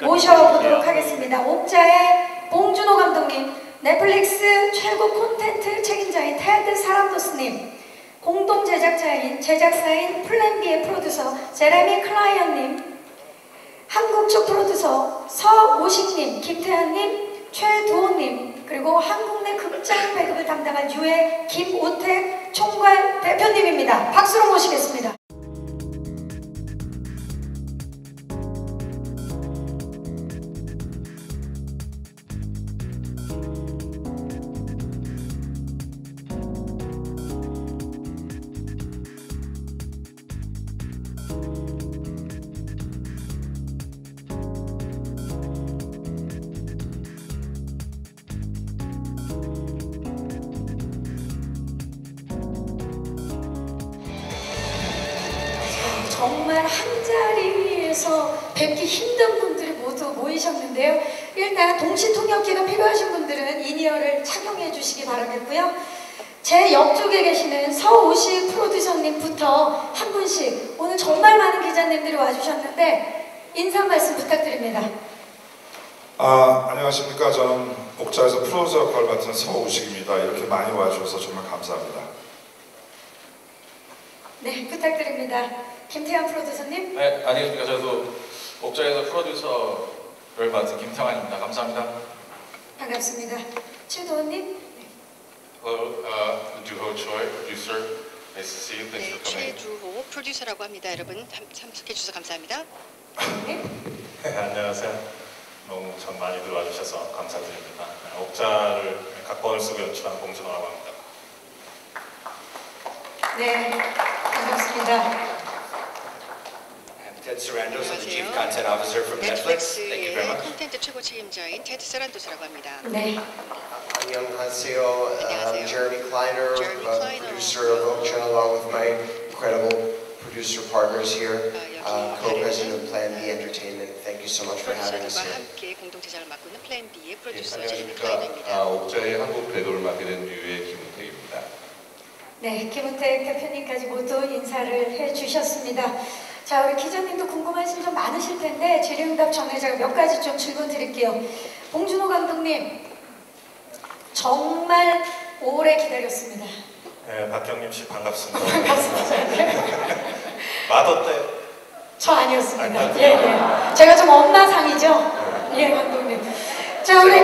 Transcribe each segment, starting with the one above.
모셔보도록 하겠습니다. 옥자의 봉준호 감독님, 넷플릭스 최고 콘텐츠 책임자인 테드 사람도스님, 공동 제작사인 플랜B의 프로듀서 제레미 클라이언님, 한국 측 프로듀서 서오식님, 김태환님, 최두호님, 그리고 한국 내 극장 배급을 담당할 유해 김우택 총괄 대표님입니다. 박수로 모시겠습니다. 정말 한 자리에서 뵙기 힘든 분들이 모두 모이셨는데요. 일단 동시통역기가 필요하신 분들은 인이어를 착용해 주시기 바라겠고요. 제 옆쪽에 계시는 서우식 프로듀서님부터 한 분씩, 오늘 정말 많은 기자님들이 와주셨는데 인사 말씀 부탁드립니다. 안녕하십니까. 저는 옥자에서 프로듀서 역할 맡은 서우식입니다. 이렇게 많이 와주셔서 정말 감사합니다. 네, 부탁드립니다. 김태환 프로듀서님. 네, 안녕하십니까. 저도 옥자에서 프로듀서를 맡은 김태환입니다. 감사합니다. 반갑습니다. 최도원님. 두호 조이 프로듀서. Nice to see you. Thanks for coming. 최두호 프로듀서라고 합니다. 여러분 참석해 주셔서 감사합니다. 네. 안녕하세요. 너무 전 많이들 와주셔서 감사드립니다. 옥자를 각본을 쓰고 연출한 봉준호라고 합니다. 네, 반갑습니다. Ted Sarandos, the Chief Content Officer from Netflix. Thank you very much. 콘텐츠 최고 책임자인 테드 사란도스라고 합니다. 네. 안녕하세요. Jeremy Kleiner, producer of Okja, along with my incredible producer partners here, co-president of Plan B Entertainment. Thank you so much for having us here. 함께 공동 제작을 맡고 있는 플랜 B의 프로듀서 제레미 클라이너입니다. 옥자의 한국 배도를 맡게 된 유의 김우택입니다. 네, 김우택 대표님까지 모두 인사를 해주셨습니다. 자, 우리 기자님도 궁금하신 점 많으실 텐데 질의응답 전에 제가 몇 가지 좀 질문 드릴게요. 봉준호 감독님, 정말 오래 기다렸습니다. 네, 박경림 씨 반갑습니다. 반갑습니다. 마더 때? 저 아니었습니다. 예. 제가 좀 엄마상이죠? 예, 감독님. 자, 우리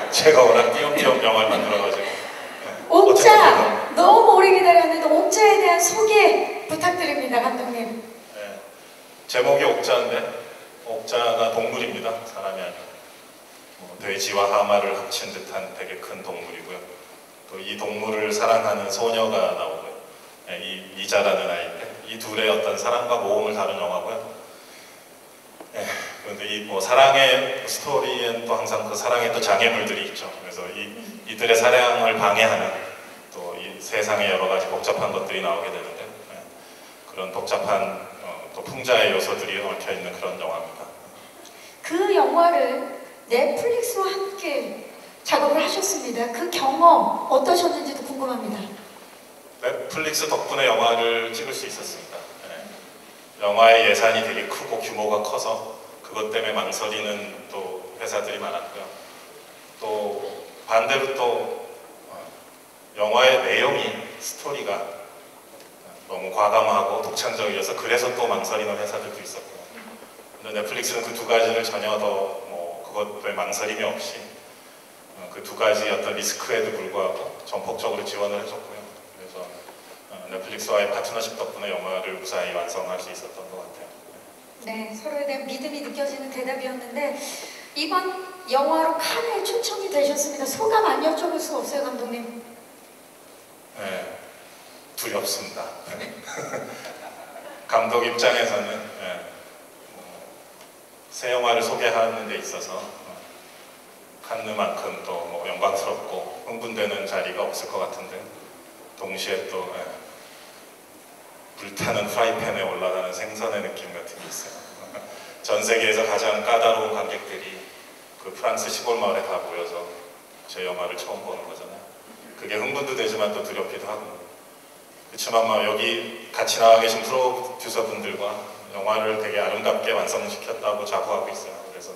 제가 워낙 띄엄띄엄 영화를 만들어가지고. 옥자, 너무 오래 기다렸는데 옥자에 대한 소개 부탁드립니다, 감독님. 네, 제목이 옥자인데 옥자가 동물입니다. 사람이 아니고 돼지와 하마를 합친 듯한 되게 큰 동물이고요. 또 이 동물을 사랑하는 소녀가 나오고요. 네, 이 미자라는 아이인데 이 둘의 어떤 사랑과 모험을 다룬 영화고요. 네, 그런데 이 사랑의 스토리엔 또 항상 그 사랑에 또 장애물들이 있죠. 그래서 이들의 사랑을 방해하는 또 이 세상의 여러 가지 복잡한 것들이 나오게 되는데 그런 복잡한 또 풍자의 요소들이 얽혀 있는 그런 영화입니다. 그 영화를 넷플릭스와 함께 작업을 하셨습니다. 그 경험 어떠셨는지도 궁금합니다. 넷플릭스 덕분에 영화를 찍을 수 있었습니다. 영화의 예산이 되게 크고 규모가 커서 그것 때문에 망설이는 또 회사들이 많았고요. 또 반대로 또 영화의 내용이, 스토리가 너무 과감하고 독창적이어서 그래서 또 망설이는 회사들도 있었고요. 근데 넷플릭스는 그 두 가지를 전혀 더 그것에 망설임이 없이 그 두 가지 어떤 리스크에도 불구하고 전폭적으로 지원을 해줬고요. 그래서 넷플릭스와의 파트너십 덕분에 영화를 무사히 완성할 수 있었던 것 같아요. 네, 서로에 대한 믿음이 느껴지는 대답이었는데 이번 영화로 칸에 초청이 되셨습니다. 소감 안 여쭤볼 수 없어요, 감독님? 네, 두렵습니다. 감독 입장에서는 새 영화를 소개하는 데 있어서 칸느만큼 또 영광스럽고 흥분되는 자리가 없을 것 같은데 동시에 또 불타는 프라이팬에 올라가는 생선의 느낌 같은 게 있어요. 전 세계에서 가장 까다로운 관객들이 그 프랑스 시골 마을에 다 모여서 제 영화를 처음 보는 거잖아요. 그게 흥분도 되지만 또 두렵기도 하고. 그렇지만 여기 같이 나와 계신 프로듀서 분들과 영화를 되게 아름답게 완성시켰다고 자부하고 있어요. 그래서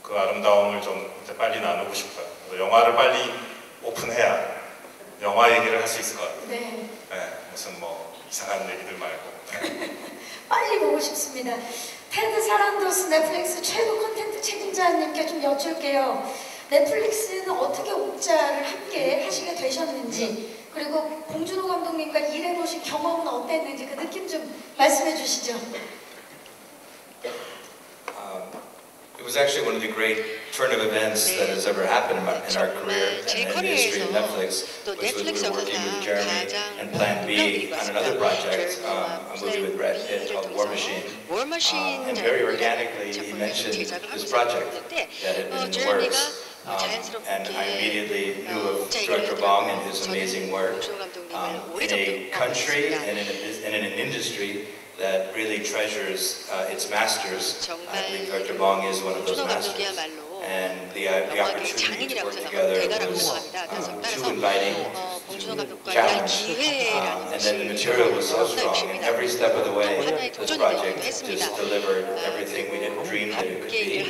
그 아름다움을 좀 이제 빨리 나누고 싶어요. 그래서 영화를 빨리 오픈해야 영화 얘기를 할 수 있을 것 같아요. 네. 네, 무슨 뭐 이상한 얘기들 말고. 빨리 보고 싶습니다. 테드 사란도스 넷플릭스 최고 콘텐츠 책임자님께 좀 여쭐게요. 넷플릭스는 어떻게 옥자를 함께 하시게 되셨는지, 그리고 봉준호 감독님과 일해보신 경험은 어땠는지 그 느낌 좀 말씀해 주시죠. It was actually one of the great turn of events that has ever happened in our career and in the history of Netflix, which was we were working with Jeremy and Plan B on another project, a movie with Brad Pitt called War Machine. And very organically he mentioned this project that had been in the works. And I immediately knew of Director Bong and his amazing work in a country and in an industry that really treasures its masters. I believe Director Bong is one of those masters. And the opportunity to work together was too inviting, too challenging. And then the material was so strong, and every step of the way, this project just delivered everything we didn't dream that it could be.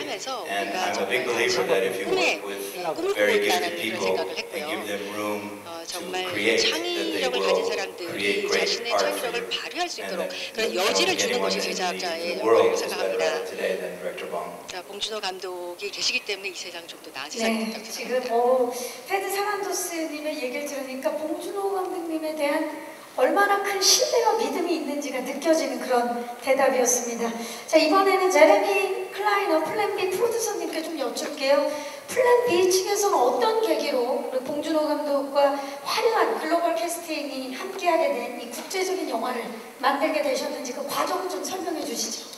And I'm a big believer that if you work with very gifted people and give them room to create, that they will create great art for you. And that anyone in the world is better at it today than Director Bong. 자, 봉준호 감독이 계시기 때문에 이 세상 좀 더 나은 네, 세상이 지금 테드 사란도스님의 얘기를 들으니까 봉준호 감독님에 대한 얼마나 큰 신뢰와 믿음이 있는지가 느껴지는 그런 대답이었습니다. 자, 이번에는 제레미 클라이너 플랜 B 프로듀서님께 좀 여쭐게요. 플랜 B 측에서는 어떤 계기로 봉준호 감독과 화려한 글로벌 캐스팅이 함께하게 된 이 국제적인 영화를 만들게 되셨는지 그 과정을 좀 설명해 주시죠.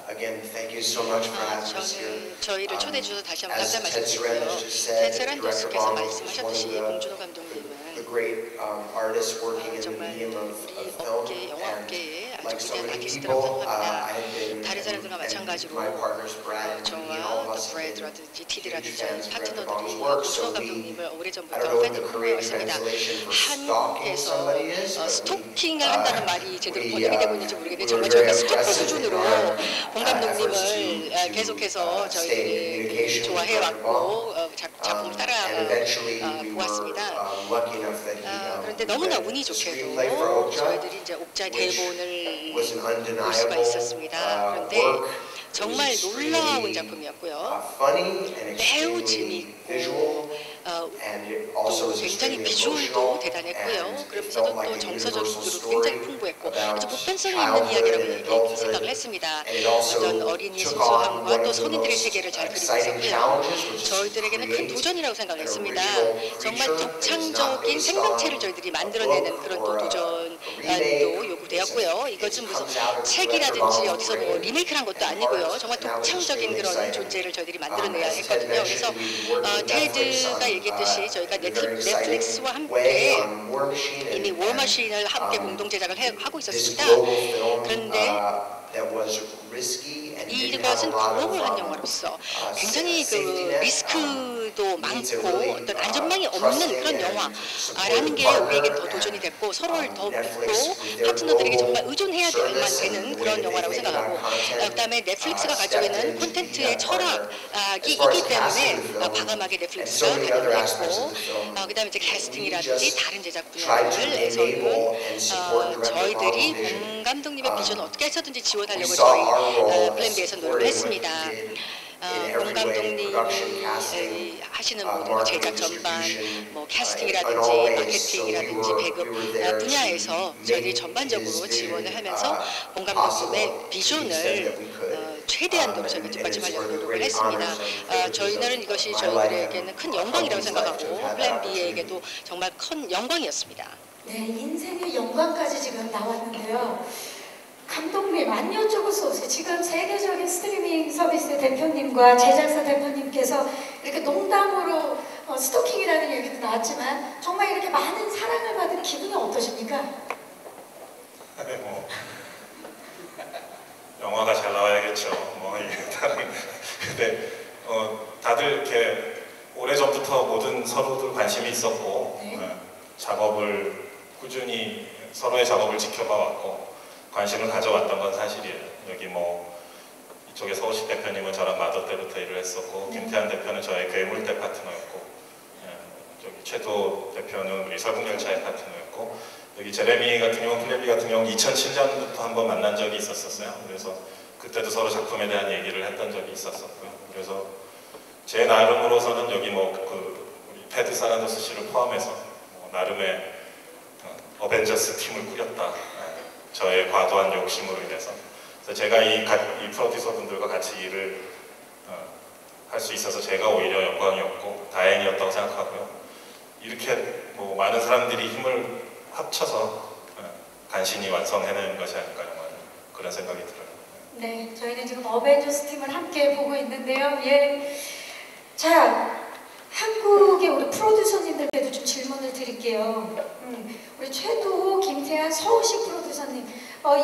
Again, thank you so much for having us here. 저희를 초대해 주셔서 다시 한번 As 감사 Ted 말씀드리고요. Sarandos just said, ted Director 세란도스께서 Bong was one 말씀하셨듯이 of 봉준호 the 감독님은 great artists working in the 정말 medium of 우리 film. 업계, 영화 And 업계에 like 아주 so 위대한 many 아티스트라고 people, 생각합니다. I have been, 다른 사람들과 and 마찬가지로 my partners Brad and Dee, all of 저와 us have been 브래드라든지 huge 티드라든지 fans of Director Bong's 파트너들이 work. 봉준호 So we, 감독님을 I don't 오래전부터 know what the 팬으로 Korean 보았습니다. translation for stalking 한국에서 somebody is, but 스토킹을 한다는 말이 제대로 we 번역이 되고 있는지 모르겠는데 were 정말 very 저희가 스토커 aggressive in 수준으로 our 봉 efforts 감독님을 to 계속해서 stay in 저희들이 communication with 좋아해왔고 Director 작품을 and 따라 eventually we were 보았습니다. lucky enough that 그런데 he 너무나 read 운이 the 좋게도 screenplay for Okja, 저희들이 이제 옥자의 which 대본을 was an 볼 수가 undeniable 있었습니다. 그런데 work. 정말 It was 놀라운 extremely, 작품이었고요. funny and 매우 extremely 재미있고 visual, and it also 또 was 굉장히 extremely 비주얼도 emotional, 대단했고요. and it 그러면서도 felt like 또 a 정서적으로도 universal 굉장히 story 풍부했고 about 아주 보편성이 있는 childhood 이야기라고 and adulthood. 생각을 했습니다. And it also 어떤 어린이의 took on 소소함과 one 또 of the 성인들의 most 세계를 잘 그리고 exciting 있었고요. challenges, which is to 저희들에게는 큰 create 도전이라고 an 생각했습니다. original 정말 creature that is not 독창적인 based 생명체를 on 저희들이 a 만들어내는 book 그런 or 또 a remake. 도전도 요구되었고요. 이것은 무슨 It comes out of 책이라든지 Director 어디서 뭐 Bong's 리메이크를 한 것도 brain 아니고요. and 정말 heart. Now it's 독창적인 extremely 그런 exciting. 존재를 저희들이 만들어내야 As Ted 했거든요. 그래서 mentioned, we've been working with Netflix 테드가 on, 얘기했듯이 저희가 in a very exciting 넷플릭스와 way 함께 on War Machine 이미 and, 워머신을 함께 um, 공동 제작을 하고 this 있었습니다. global film 그런데 that was risky and didn't have 이것은 a lot of 글로벌한 영화로서 굉장히 그 safety net. 리스크도 needs a 많고 really, 어떤 안전망이 없는 trusting 그런 and 영화라는 게 supportive 우리에겐 더 partner 도전이 됐고 서로를 더 Netflix 믿고 with their 파트너들에게 정말 global 의존해야만 service 되는 and the 그런 way that 영화라고 they think 생각하고 about content, 그다음에 넷플릭스가 stepped 가지고 있는 in to be 콘텐츠의 that partner. 철학이 As far as 있기 casting 때문에 the film, 과감하게 and 넷플릭스가 so many other aspects 가능했고 of the film, 그다음에 이제 we 캐스팅이라든지 just 다른 제작 tried to 분야들에서는 enable and support Director 저희들이 Bong's vision. 봉 감독님의 비전을 어떻게 해서든지 We 지원하려고 saw 저희 our role 플랜 as B에서 supporting 노력을 what 했습니다. he did in 봉 every way, 감독님이 production, casting, 하시는 모든 뭐 marketing, 제작 전반, distribution, 뭐 in 캐스팅이라든지 all ways. 마케팅이라든지 So 배급 we were there 분야에서 to 저희들이 make 전반적으로 his 지원을 vision, 하면서 봉 감독님의 비전을 최대한도로 저희가 뒷받침하려고 노력을 했습니다. 저희는 이것이 저희들에게는 큰 영광이라고 생각하고 플랜 B에게도 정말 큰 영광이었습니다. 네, 인생의 영광까지 지금 나왔는데요. 감독님, 안 여쭤볼 수 없어요. 지금 세계적인 스트리밍 서비스의 대표님과 제작사 대표님께서 이렇게 농담으로 스토킹이라는 얘기도 나왔지만 정말 이렇게 많은 사랑을 받은 기분이 어떠십니까? 네, 뭐 영화가 잘 나와야겠죠. 뭐 다른 근데 다들 이렇게 오래전부터 모든 서로들 관심이 있었고 네. 작업을 꾸준히 서로의 작업을 지켜봐 왔고 관심을 가져왔던 건 사실이에요. 여기 뭐 이쪽에 서우식 대표님은 저랑 마더 때부터 일을 했었고 김태환 대표는 저의 괴물대 파트너였고 저기 최도 대표는 우리 설국열차의 파트너였고 여기 제레미 같은 경우, 플래비 같은 경우 2007년부터 한번 만난 적이 있었어요. 그래서 그때도 서로 작품에 대한 얘기를 했던 적이 있었었고요. 그래서 제 나름으로서는 여기 뭐 우리 패드 사란더스 씨를 포함해서 뭐 나름의 어벤져스 팀을 꾸렸다. 저의 과도한 욕심으로 인해서. 그래서 제가 이 프로듀서 분들과 같이 일을 할 수 있어서 제가 오히려 영광이었고 다행이었다고 생각하고요. 이렇게 뭐 많은 사람들이 힘을 합쳐서 간신히 완성해낸 것이 아닐까 그런 생각이 들어요. 네, 저희는 지금 어벤져스 팀을 함께 보고 있는데요. 예, 자, 한국의 우리 프로듀서님들께도 좀 질문을 드릴게요. 우리 최도, 김태환, 서우식 프로듀서님,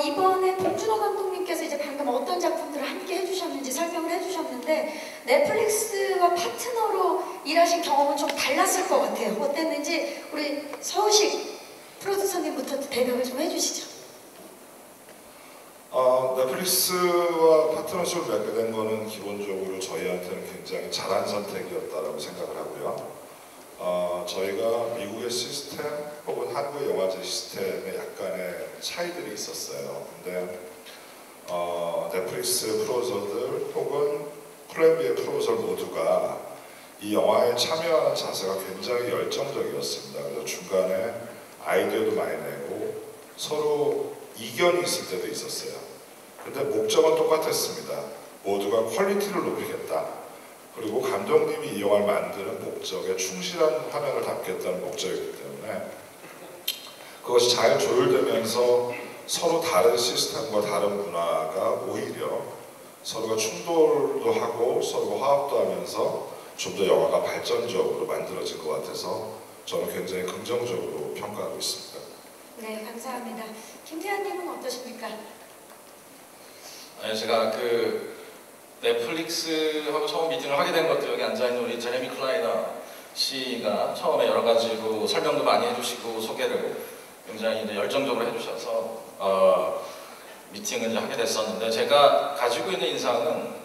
이번에 봉준호 감독님께서 이제 방금 어떤 작품들을 함께 해주셨는지 설명을 해주셨는데 넷플릭스와 파트너로 일하신 경험은 좀 달랐을 것 같아요. 어땠는지 우리 서우식 프로듀서님부터 대답을 좀 해주시죠. 넷플릭스와 파트너십을 맺게 된 거는 기본적으로 저희한테는 굉장히 잘한 선택이었다라고 생각을 하고요. 저희가 미국의 시스템 혹은 한국의 영화제 시스템에 약간의 차이들이 있었어요. 근데 넷플릭스 프로듀서들 혹은 플랜비의 프로듀서 모두가 이 영화에 참여하는 자세가 굉장히 열정적이었습니다. 그래서 중간에 아이디어도 많이 내고 서로 이견이 있을 때도 있었어요. 근데 목적은 똑같았습니다. 모두가 퀄리티를 높이겠다. 그리고 감독님이 이 영화를 만드는 목적에 충실한 화면을 담겠다는 목적이기 때문에 그것이 잘 조율되면서 서로 다른 시스템과 다른 문화가 오히려 서로가 충돌도 하고 서로가 화합도 하면서 좀 더 영화가 발전적으로 만들어진 것 같아서 저는 굉장히 긍정적으로 평가하고 있습니다. 네, 감사합니다. 김태환님은 어떠십니까? 네, 제가 넷플릭스하고 처음 미팅을 하게 된 것도 여기 앉아있는 우리 제레미 클라이너 씨가 처음에 여러 가지로 설명도 많이 해주시고 소개를 굉장히 이제 열정적으로 해주셔서 미팅을 이제 하게 됐었는데 제가 가지고 있는 인상은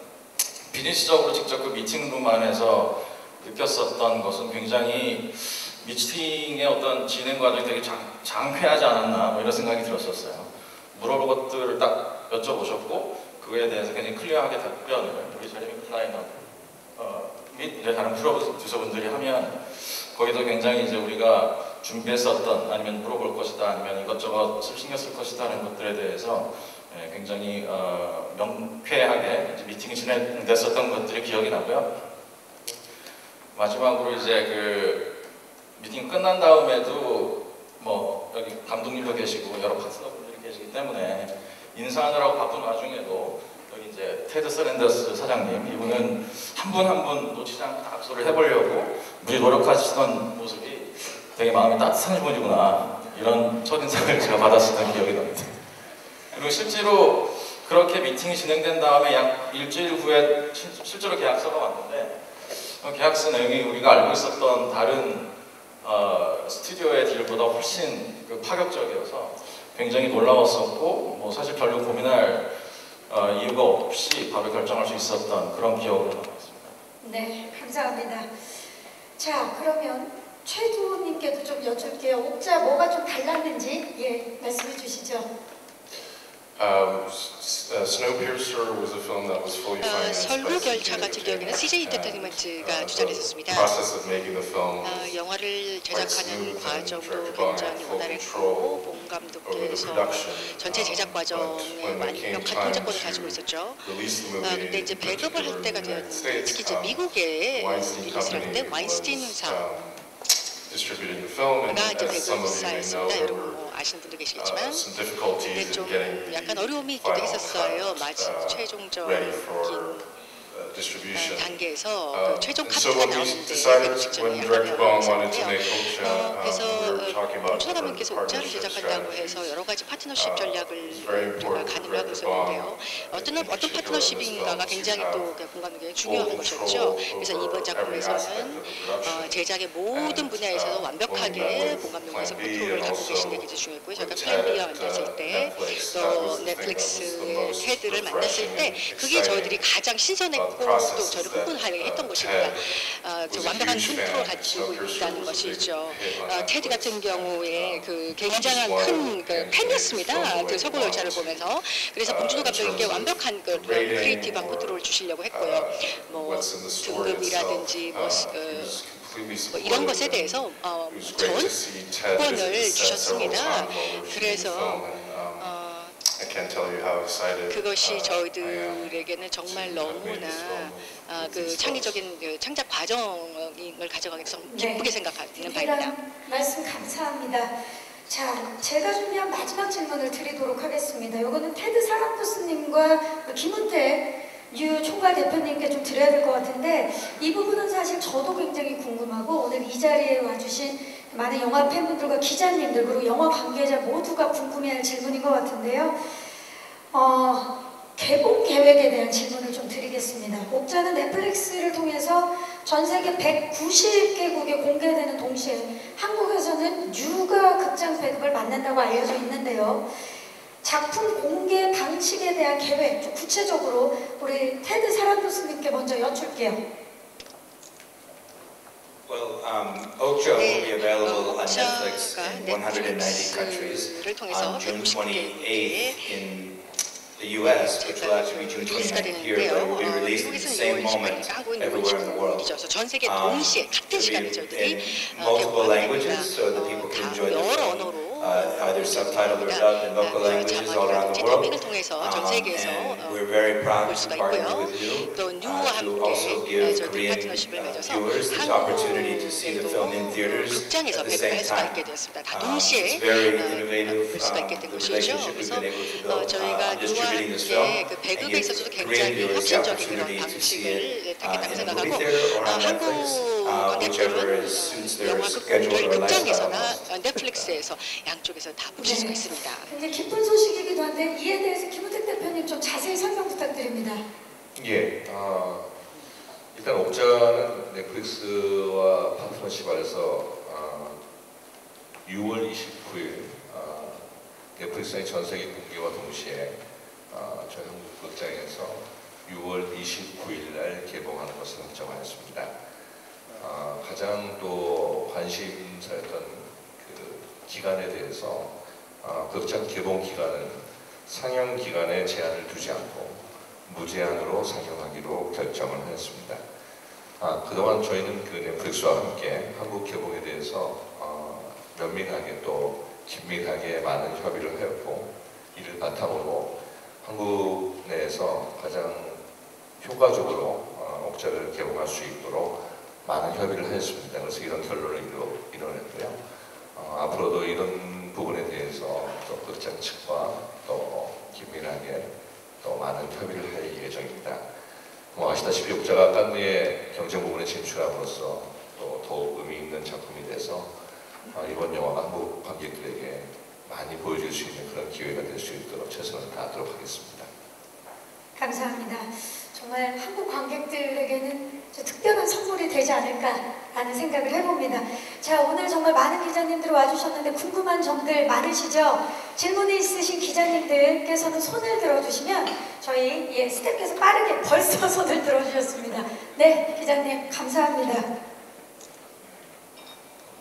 비즈니스적으로 직접 그 미팅룸 안에서 느꼈었던 것은 굉장히 미팅의 어떤 진행 과정이 되게 장쾌하지 않았나 뭐 이런 생각이 들었었어요. 물어볼 것들을 딱 여쭤보셨고 그거에 대해서 굉장히 클리어하게 답변을 우리 제레미 클라이너 및 이제 다른 프로듀서분들이 하면 거기도 굉장히 이제 우리가 준비했었던 아니면 물어볼 것이다 아니면 이것저것 신경 쓸 것이다 하는 것들에 대해서 굉장히 명쾌하게 이제 미팅이 진행됐었던 것들이 기억이 나고요. 마지막으로 이제 미팅 끝난 다음에도 뭐 여기 감독님도 계시고 여러 파트너분들이 계시기 때문에 인사하느라고 바쁜 와중에도 여기 이제 테드 서랜더스 사장님 이분은 한 분 한 분 놓치지 않고 다 악수를 해보려고 무지 노력하시던 모습이 되게 마음이 따뜻한 분이구나 이런 첫인상을 제가 받았었던 기억이 납니다. 그리고 실제로 그렇게 미팅이 진행된 다음에 약 일주일 후에 실제로 계약서가 왔는데 계약서 내용이 우리가 알고 있었던 다른 스튜디오의 딜보다 훨씬 파격적이어서 굉장히 놀라웠었고 뭐 사실 별로 고민할 이유가 없이 바로 결정할 수 있었던 그런 기억으로 남았습니다. 네, 감사합니다. 자, 그러면 최두호님께도 좀 여쭐게요. 옥자 뭐가 좀 달랐는지 말씀해 주시죠. Snowpiercer was a film that was fully financed by 설국열차 같은 경우에는 CJ 엔터테인먼트가 주최를 했었습니다. 영화를 제작하는 과정도 굉장히 원활했고 봉 감독께서 전체 제작 과정에 완벽한 통제권을 가지고 있었죠. 근데 이제 배급을 할 때가 되었는데 특히 이제 미국에 리리즈를 할 때 와인스타인 회사가 이제 배급사였습니다. 여러분 뭐 아시는 분도 계시겠지만 근데 좀 약간 어려움이 있기도 했었어요. 최종적인 distribution. 단계에서 그 최종 And so 카드가 when we 나오는데 decided, 직전에 when Director Bong wanted to 있었는데요. make Okja, 그래서 we were talking about 봉준호 different 감독께서 옥자를 partnership 제작한다고 해서 strategies. 여러 가지 파트너십 전략을 It's very 우리가 important 가늠을 for 하고 Director 있었는데요. Bong, 어떤 in particular in this 파트너십인가가 film, 굉장히 to 또 have 본 감독에게 full 중요한 control 것이었죠. 그래서 over 이번 every aspect 작품에서는 of the production. 제작의 모든 And, 분야에서 when we 완벽하게 met 본 with 감독님께서 Plan B 컨트롤을 and 갖고 also 계신 게 굉장히 중요했고요. 저희가 with 플랜 B와 Ted, 만났을 때, Netflix, that 또 was the thing that was the 넷플릭스의 most 테드를 만났을 refreshing 때 and 그게 저희들이 exciting 가장 신선했고 about the 또 process 저를 is that, 흥분하게 했던 것입니다. Ted 저 was a 완벽한 huge 컨트롤을 fan. 가지고 Snowpiercer 있다는 was a big 것이죠. hit on 테드 같은 Netflix. 경우에 그 Just 굉장한 wanted 큰 그 팬이었습니다. 그 서구 열차를 보면서. 그래서 봉준호 감독님께 완벽한 그 크리에이티브한 컨트롤을 주시려고 했고요. 뭐 what's in the story 등급이라든지 itself. 뭐, He was completely 뭐 이런 것에 supportive. 대해서 It was great to see Ted visit 전권을 the set several 주셨습니다. times while we were shooting the 그래서 film, and I can't tell you how excited 그것이 I am 저희들에게는 정말 to have made 너무나 this film with 그 these 창의적인 그 창작 과정을 가져가기 위해서 기쁘게 생각하는 바입니다. 디테일한 말씀 감사합니다. 자, 제가 준비한 마지막 질문을 드리도록 하겠습니다. 이거는 테드 사랑부스님과 김은태 유 총괄 대표님께 좀 드려야 될 것 같은데 이 부분은 사실 저도 굉장히 궁금하고 오늘 이 자리에 와주신 많은 영화 팬분들과 기자님들 그리고 영화 관계자 모두가 궁금해할 질문인 것 같은데요. 개봉 계획에 대한 질문을 좀 드리겠습니다. 옥자는 넷플릭스를 통해서 전 세계 190개국에 공개되는 동시에 한국에서는 유가 극장 배급을 만난다고 알려져 있는데요. 작품 공개 방식에 대한 계획 좀 구체적으로 우리 테드 사란도스님께 먼저 여쭐게요. Well, Okja will be available on Netflix in 190 countries on June 28th in the US, which will actually be June 29th here, but it will be released at the same moment everywhere in the world. 전 세계 동시에 같은 시간에 It'll be 저희들이 in multiple languages so that people can enjoy the 여러 film, 언어로 either subtitled or dubbed in local languages all around the world. 더빙을 통해서 전 세계에서 And we're very proud 볼 to 수가 partner 있고요. with you 또 뉴와 to also 함께 give 저희들이 Korean 파트너십을 맺어서 viewers this opportunity to see the film in theaters 극장에서 at the 배급할 same 수가 time. 있게 되었습니다. 다 It's 동시에 very innovative, 볼 수가 있게 된 the 것이죠. relationship we've 그래서 been able to build 저희가 on 뉴와 distributing this film 함께 그 and 배급에 give 있어서도 Korean 굉장히 viewers the 혁신적인 그런 opportunity to see 방식을 it 택했다고 in a 생각하고 movie theater or on 한국 Netflix, whichever 관객들은 suits their 영화 schedule 극장을 or lifestyle 극장에서나 most. 넷플릭스에서 양쪽에서 다 보실 수가 있습니다. 굉장히 기쁜 소식이기도 한데 이에 대해서 김은택 대표님 좀 자세히 설명 부탁드립니다. 예, 일단 옥자는 넷플릭스와 파트너십 안에서 6월 29일 넷플릭스의 전 세계 공개와 동시에 저희 한국 극장에서 6월 29일 날 개봉하는 것을 확정하였습니다. 가장 또 관심사였던 그 기간에 대해서 극장 개봉 기간은 상영 기간에 제한을 두지 않고 무제한으로 상영하기로 결정을 하였습니다. 그동안 저희는 그 넷플릭스와 함께 한국 개봉에 대해서 면밀하게 또 긴밀하게 많은 협의를 하였고 이를 바탕으로 한국 내에서 가장 효과적으로 옥자를 개봉할 수 있도록 많은 협의를 하였습니다. 그래서 이런 결론을 이뤄냈고요. 앞으로도 이런 부분에 대해서 또 극장 측과 또 긴밀하게 또 많은 협의를 할 예정입니다. 아시다시피 옥자가 깐느의 경쟁 부분에 진출함으로써 또 더욱 의미 있는 작품이 돼서 이번 영화가 한국 관객들에게 많이 보여줄 수 있는 그런 기회가 될 수 있도록 최선을 다하도록 하겠습니다. 감사합니다. 정말 한국 관객들에게는 특별한 선물이 되지 않을까라는 생각을 해봅니다. 자, 오늘 정말 많은 기자님들 와주셨는데 궁금한 점들 많으시죠? 질문이 있으신 기자님들께서는 손을 들어주시면 저희 스태프께서 빠르게 벌써 손을 들어주셨습니다. 네, 기자님 감사합니다.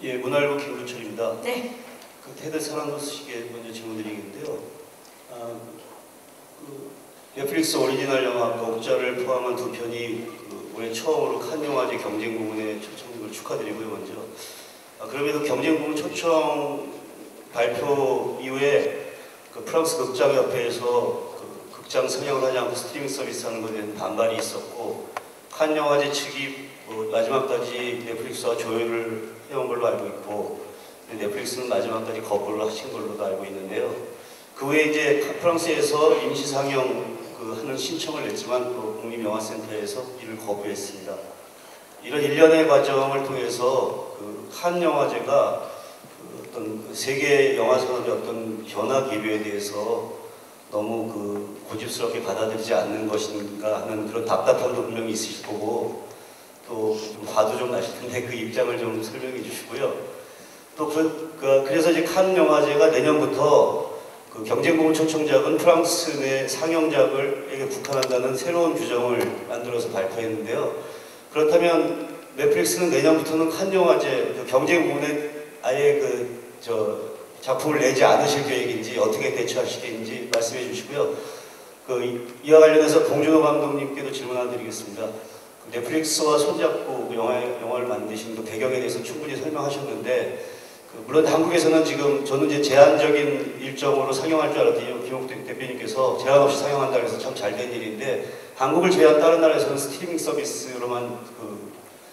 예, 문화일보 김구철입니다. 네. 그 테드 사란도스에게 먼저 질문드리겠는데요. 넷플릭스 오리지널 영화 옥자를 포함한 두 편이 올해 처음으로 칸 영화제 경쟁 부문에 초청된 걸 축하드리고요. 먼저 그럼에도 경쟁 부문 초청 발표 이후에 그 프랑스 극장협회에서 극장 상영을 하지 않고 스트리밍 서비스 하는 것에 대한 반발이 있었고 칸 영화제 측이 마지막까지 넷플릭스와 조율을 해온 걸로 알고 있고 넷플릭스는 마지막까지 거부를 하신 걸로도 알고 있는데요. 그 후에 이제 프랑스에서 임시 상영 하는 신청을 냈지만 또 국립영화센터에서 이를 거부했습니다. 이런 일련의 과정을 통해서 칸 영화제가 어떤 세계 영화 산업의 어떤 변화 기류에 대해서 너무 고집스럽게 받아들이지 않는 것인가 하는 그런 답답함도 분명히 있으실 거고, 또 좀 화도 좀 나실 텐데 그 입장을 좀 설명해 주시고요. 또 그래서 이제 칸 영화제가 내년부터 경쟁부문 초청작은 프랑스 내 상영작을 국한한다는 새로운 규정을 만들어서 발표했는데요. 그렇다면 넷플릭스는 내년부터는 칸 영화제 경쟁부문에 아예 작품을 내지 않으실 계획인지 어떻게 대처하실 계획인지 말씀해 주시고요. 이와 관련해서 봉준호 감독님께도 질문 하나 드리겠습니다. 넷플릭스와 손잡고 영화를 만드신 배경에 대해서 충분히 설명하셨는데, 물론 한국에서는 지금 저는 이제 제한적인 일정으로 상영할 줄 알았더니 김옥 대표님께서 제한 없이 상영한다고 해서 참 잘 된 일인데, 한국을 제외한 다른 나라에서는 스트리밍 서비스로만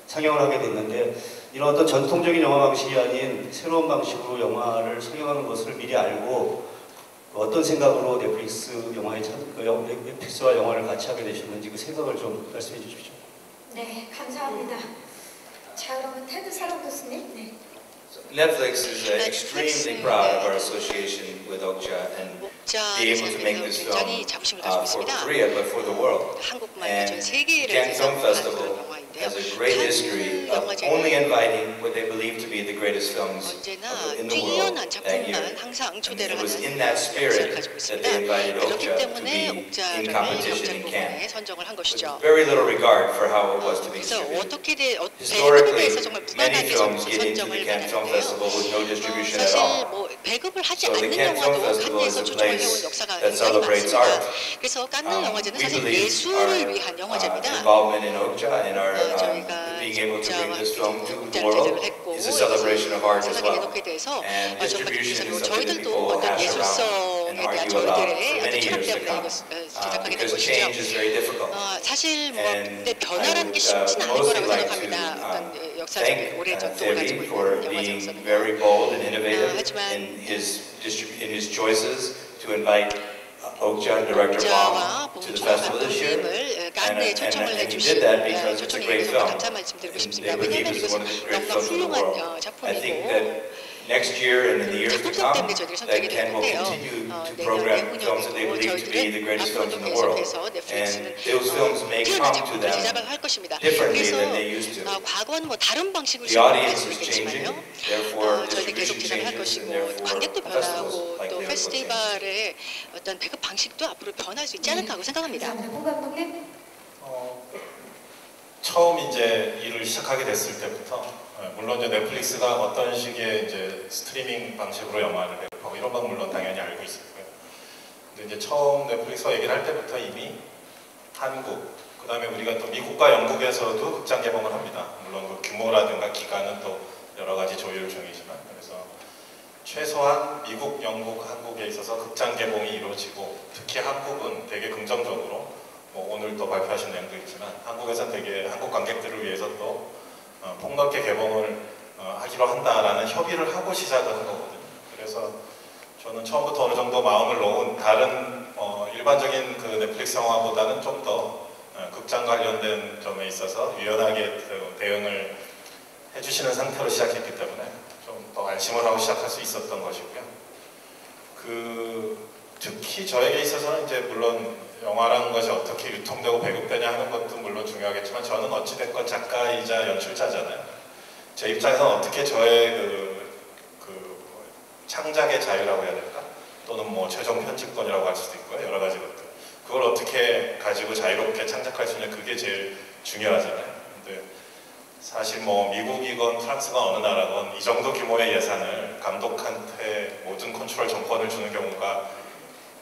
상영을 하게 됐는데, 이런 어떤 전통적인 영화 방식이 아닌 새로운 방식으로 영화를 상영하는 것을 미리 알고 어떤 생각으로 넷플릭스와 영화를 같이 하게 되셨는지 그 생각을 좀 말씀해 주십시오. 네, 감사합니다. 자, 그러면 테드 사람 교수님. 네. Netflix is extremely proud of our association with Okja and be able to make this film for Korea but for the world. And Cannes Film Festival has a great history of only inviting what they believe to be the greatest films in the world that year. And it was in that spirit that they invited Okja to be in competition in Cannes, with very little regard for how it was to be distributed. Historically, many films get into the Cannes Film Festival with no distribution at all. So the Cannes Film Festival is a place that celebrates art. We believe our involvement in Okja and our being able to bring this film to the world is a celebration of art as well. And distribution is something that people will hash around and argue about for many years to come. Because change is very difficult. And I would mostly like to thank Thierry for being very bold and innovative in his choices to invite Okja director Bong to the festival this year, and he did that because it's a great film. And they believe it's one of the great films in the world. I think that next year and in the years to come, that Cannes will continue to program films that they believe to be the greatest films in the world. And those films may come to them differently than they used to. The audience is changing, therefore distribution changes, and therefore festivals like they will change. 어떤 배급 방식도 앞으로 변할 수 있지 않을까 하고 생각합니다. 홍 감독님. 처음 이제 일을 시작하게 됐을 때부터 물론 이제 넷플릭스가 어떤 식의 이제 스트리밍 방식으로 영화를 배급하고 이런 건 물론 당연히 알고 있었고요. 근데 이제 처음 넷플릭스와 얘기를 할 때부터 이미 한국, 그다음에 우리가 또 미국과 영국에서도 극장 개봉을 합니다. 물론 그 규모라든가 기간은 또 여러 가지 조율 중이지만, 그래서 최소한 미국, 영국, 한국에 있어서 극장 개봉이 이루어지고, 특히 한국은 되게 긍정적으로 오늘 또 발표하신 내용도 있지만 한국에서는 되게 한국 관객들을 위해서 또 폭넓게 개봉을 하기로 한다라는 협의를 하고 시작을 한 거거든요. 그래서 저는 처음부터 어느 정도 마음을 놓은 다른 일반적인 그 넷플릭스 영화보다는 좀 더 극장 관련된 점에 있어서 유연하게 대응을 해주시는 상태로 시작했기 때문에 좀 더 안심을 하고 시작할 수 있었던 것이고요. 특히 저에게 있어서는 이제 물론 영화라는 것이 어떻게 유통되고 배급되냐 하는 것도 물론 중요하겠지만, 저는 어찌됐건 작가이자 연출자잖아요. 제 입장에서는 어떻게 저의 창작의 자유라고 해야 될까? 또는 뭐 최종 편집권이라고 할 수도 있고요. 여러 가지 것들. 그걸 어떻게 가지고 자유롭게 창작할 수 있냐, 그게 제일 중요하잖아요. 근데 사실 뭐 미국이건 프랑스건 어느 나라건 이 정도 규모의 예산을 감독한테 모든 컨트롤 정권을 주는 경우가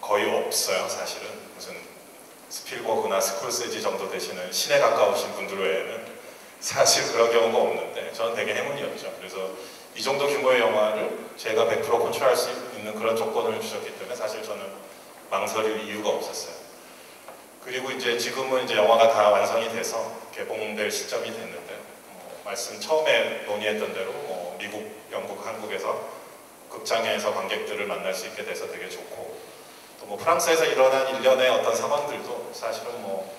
거의 없어요. 사실은 무슨 스필버그나 스콜세지 정도 되시는 신에 가까우신 분들 외에는 사실 그런 경우가 없는데, 저는 되게 행운이었죠. 그래서 이 정도 규모의 영화를 제가 100% 컨트롤할 수 있는 그런 조건을 주셨기 때문에 사실 저는 망설일 이유가 없었어요. 그리고 이제 지금은 이제 영화가 다 완성이 돼서 개봉될 시점이 됐는데요. 말씀 처음에 논의했던 대로 미국, 영국, 한국에서 극장에서 관객들을 만날 수 있게 돼서 되게 좋고, 또 뭐 프랑스에서 일어난 일련의 어떤 상황들도 사실은 뭐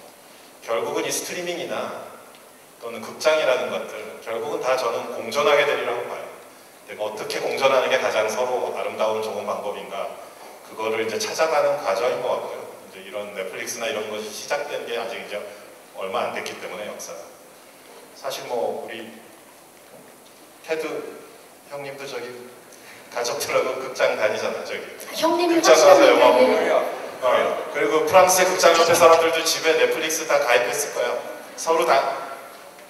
결국은 이 스트리밍이나 또는 극장이라는 것들 결국은 다 저는 공존하게 되리라고 봐요. 내가 어떻게 공존하는 게 가장 서로 아름다운 좋은 방법인가 그거를 이제 찾아가는 과정인 것 같고요. 이제 이런 넷플릭스나 이런 것이 시작된 게 아직 이제 얼마 안 됐기 때문에 역사가 사실 뭐 우리 테드 형님도 저기 가족들하고 극장 다니잖아 저기. 형님이 극장 가서 영화 확실하게 보고. 그리고 프랑스의 극장 옆에 사람들도 집에 넷플릭스 다 가입했을 거야. 서로 다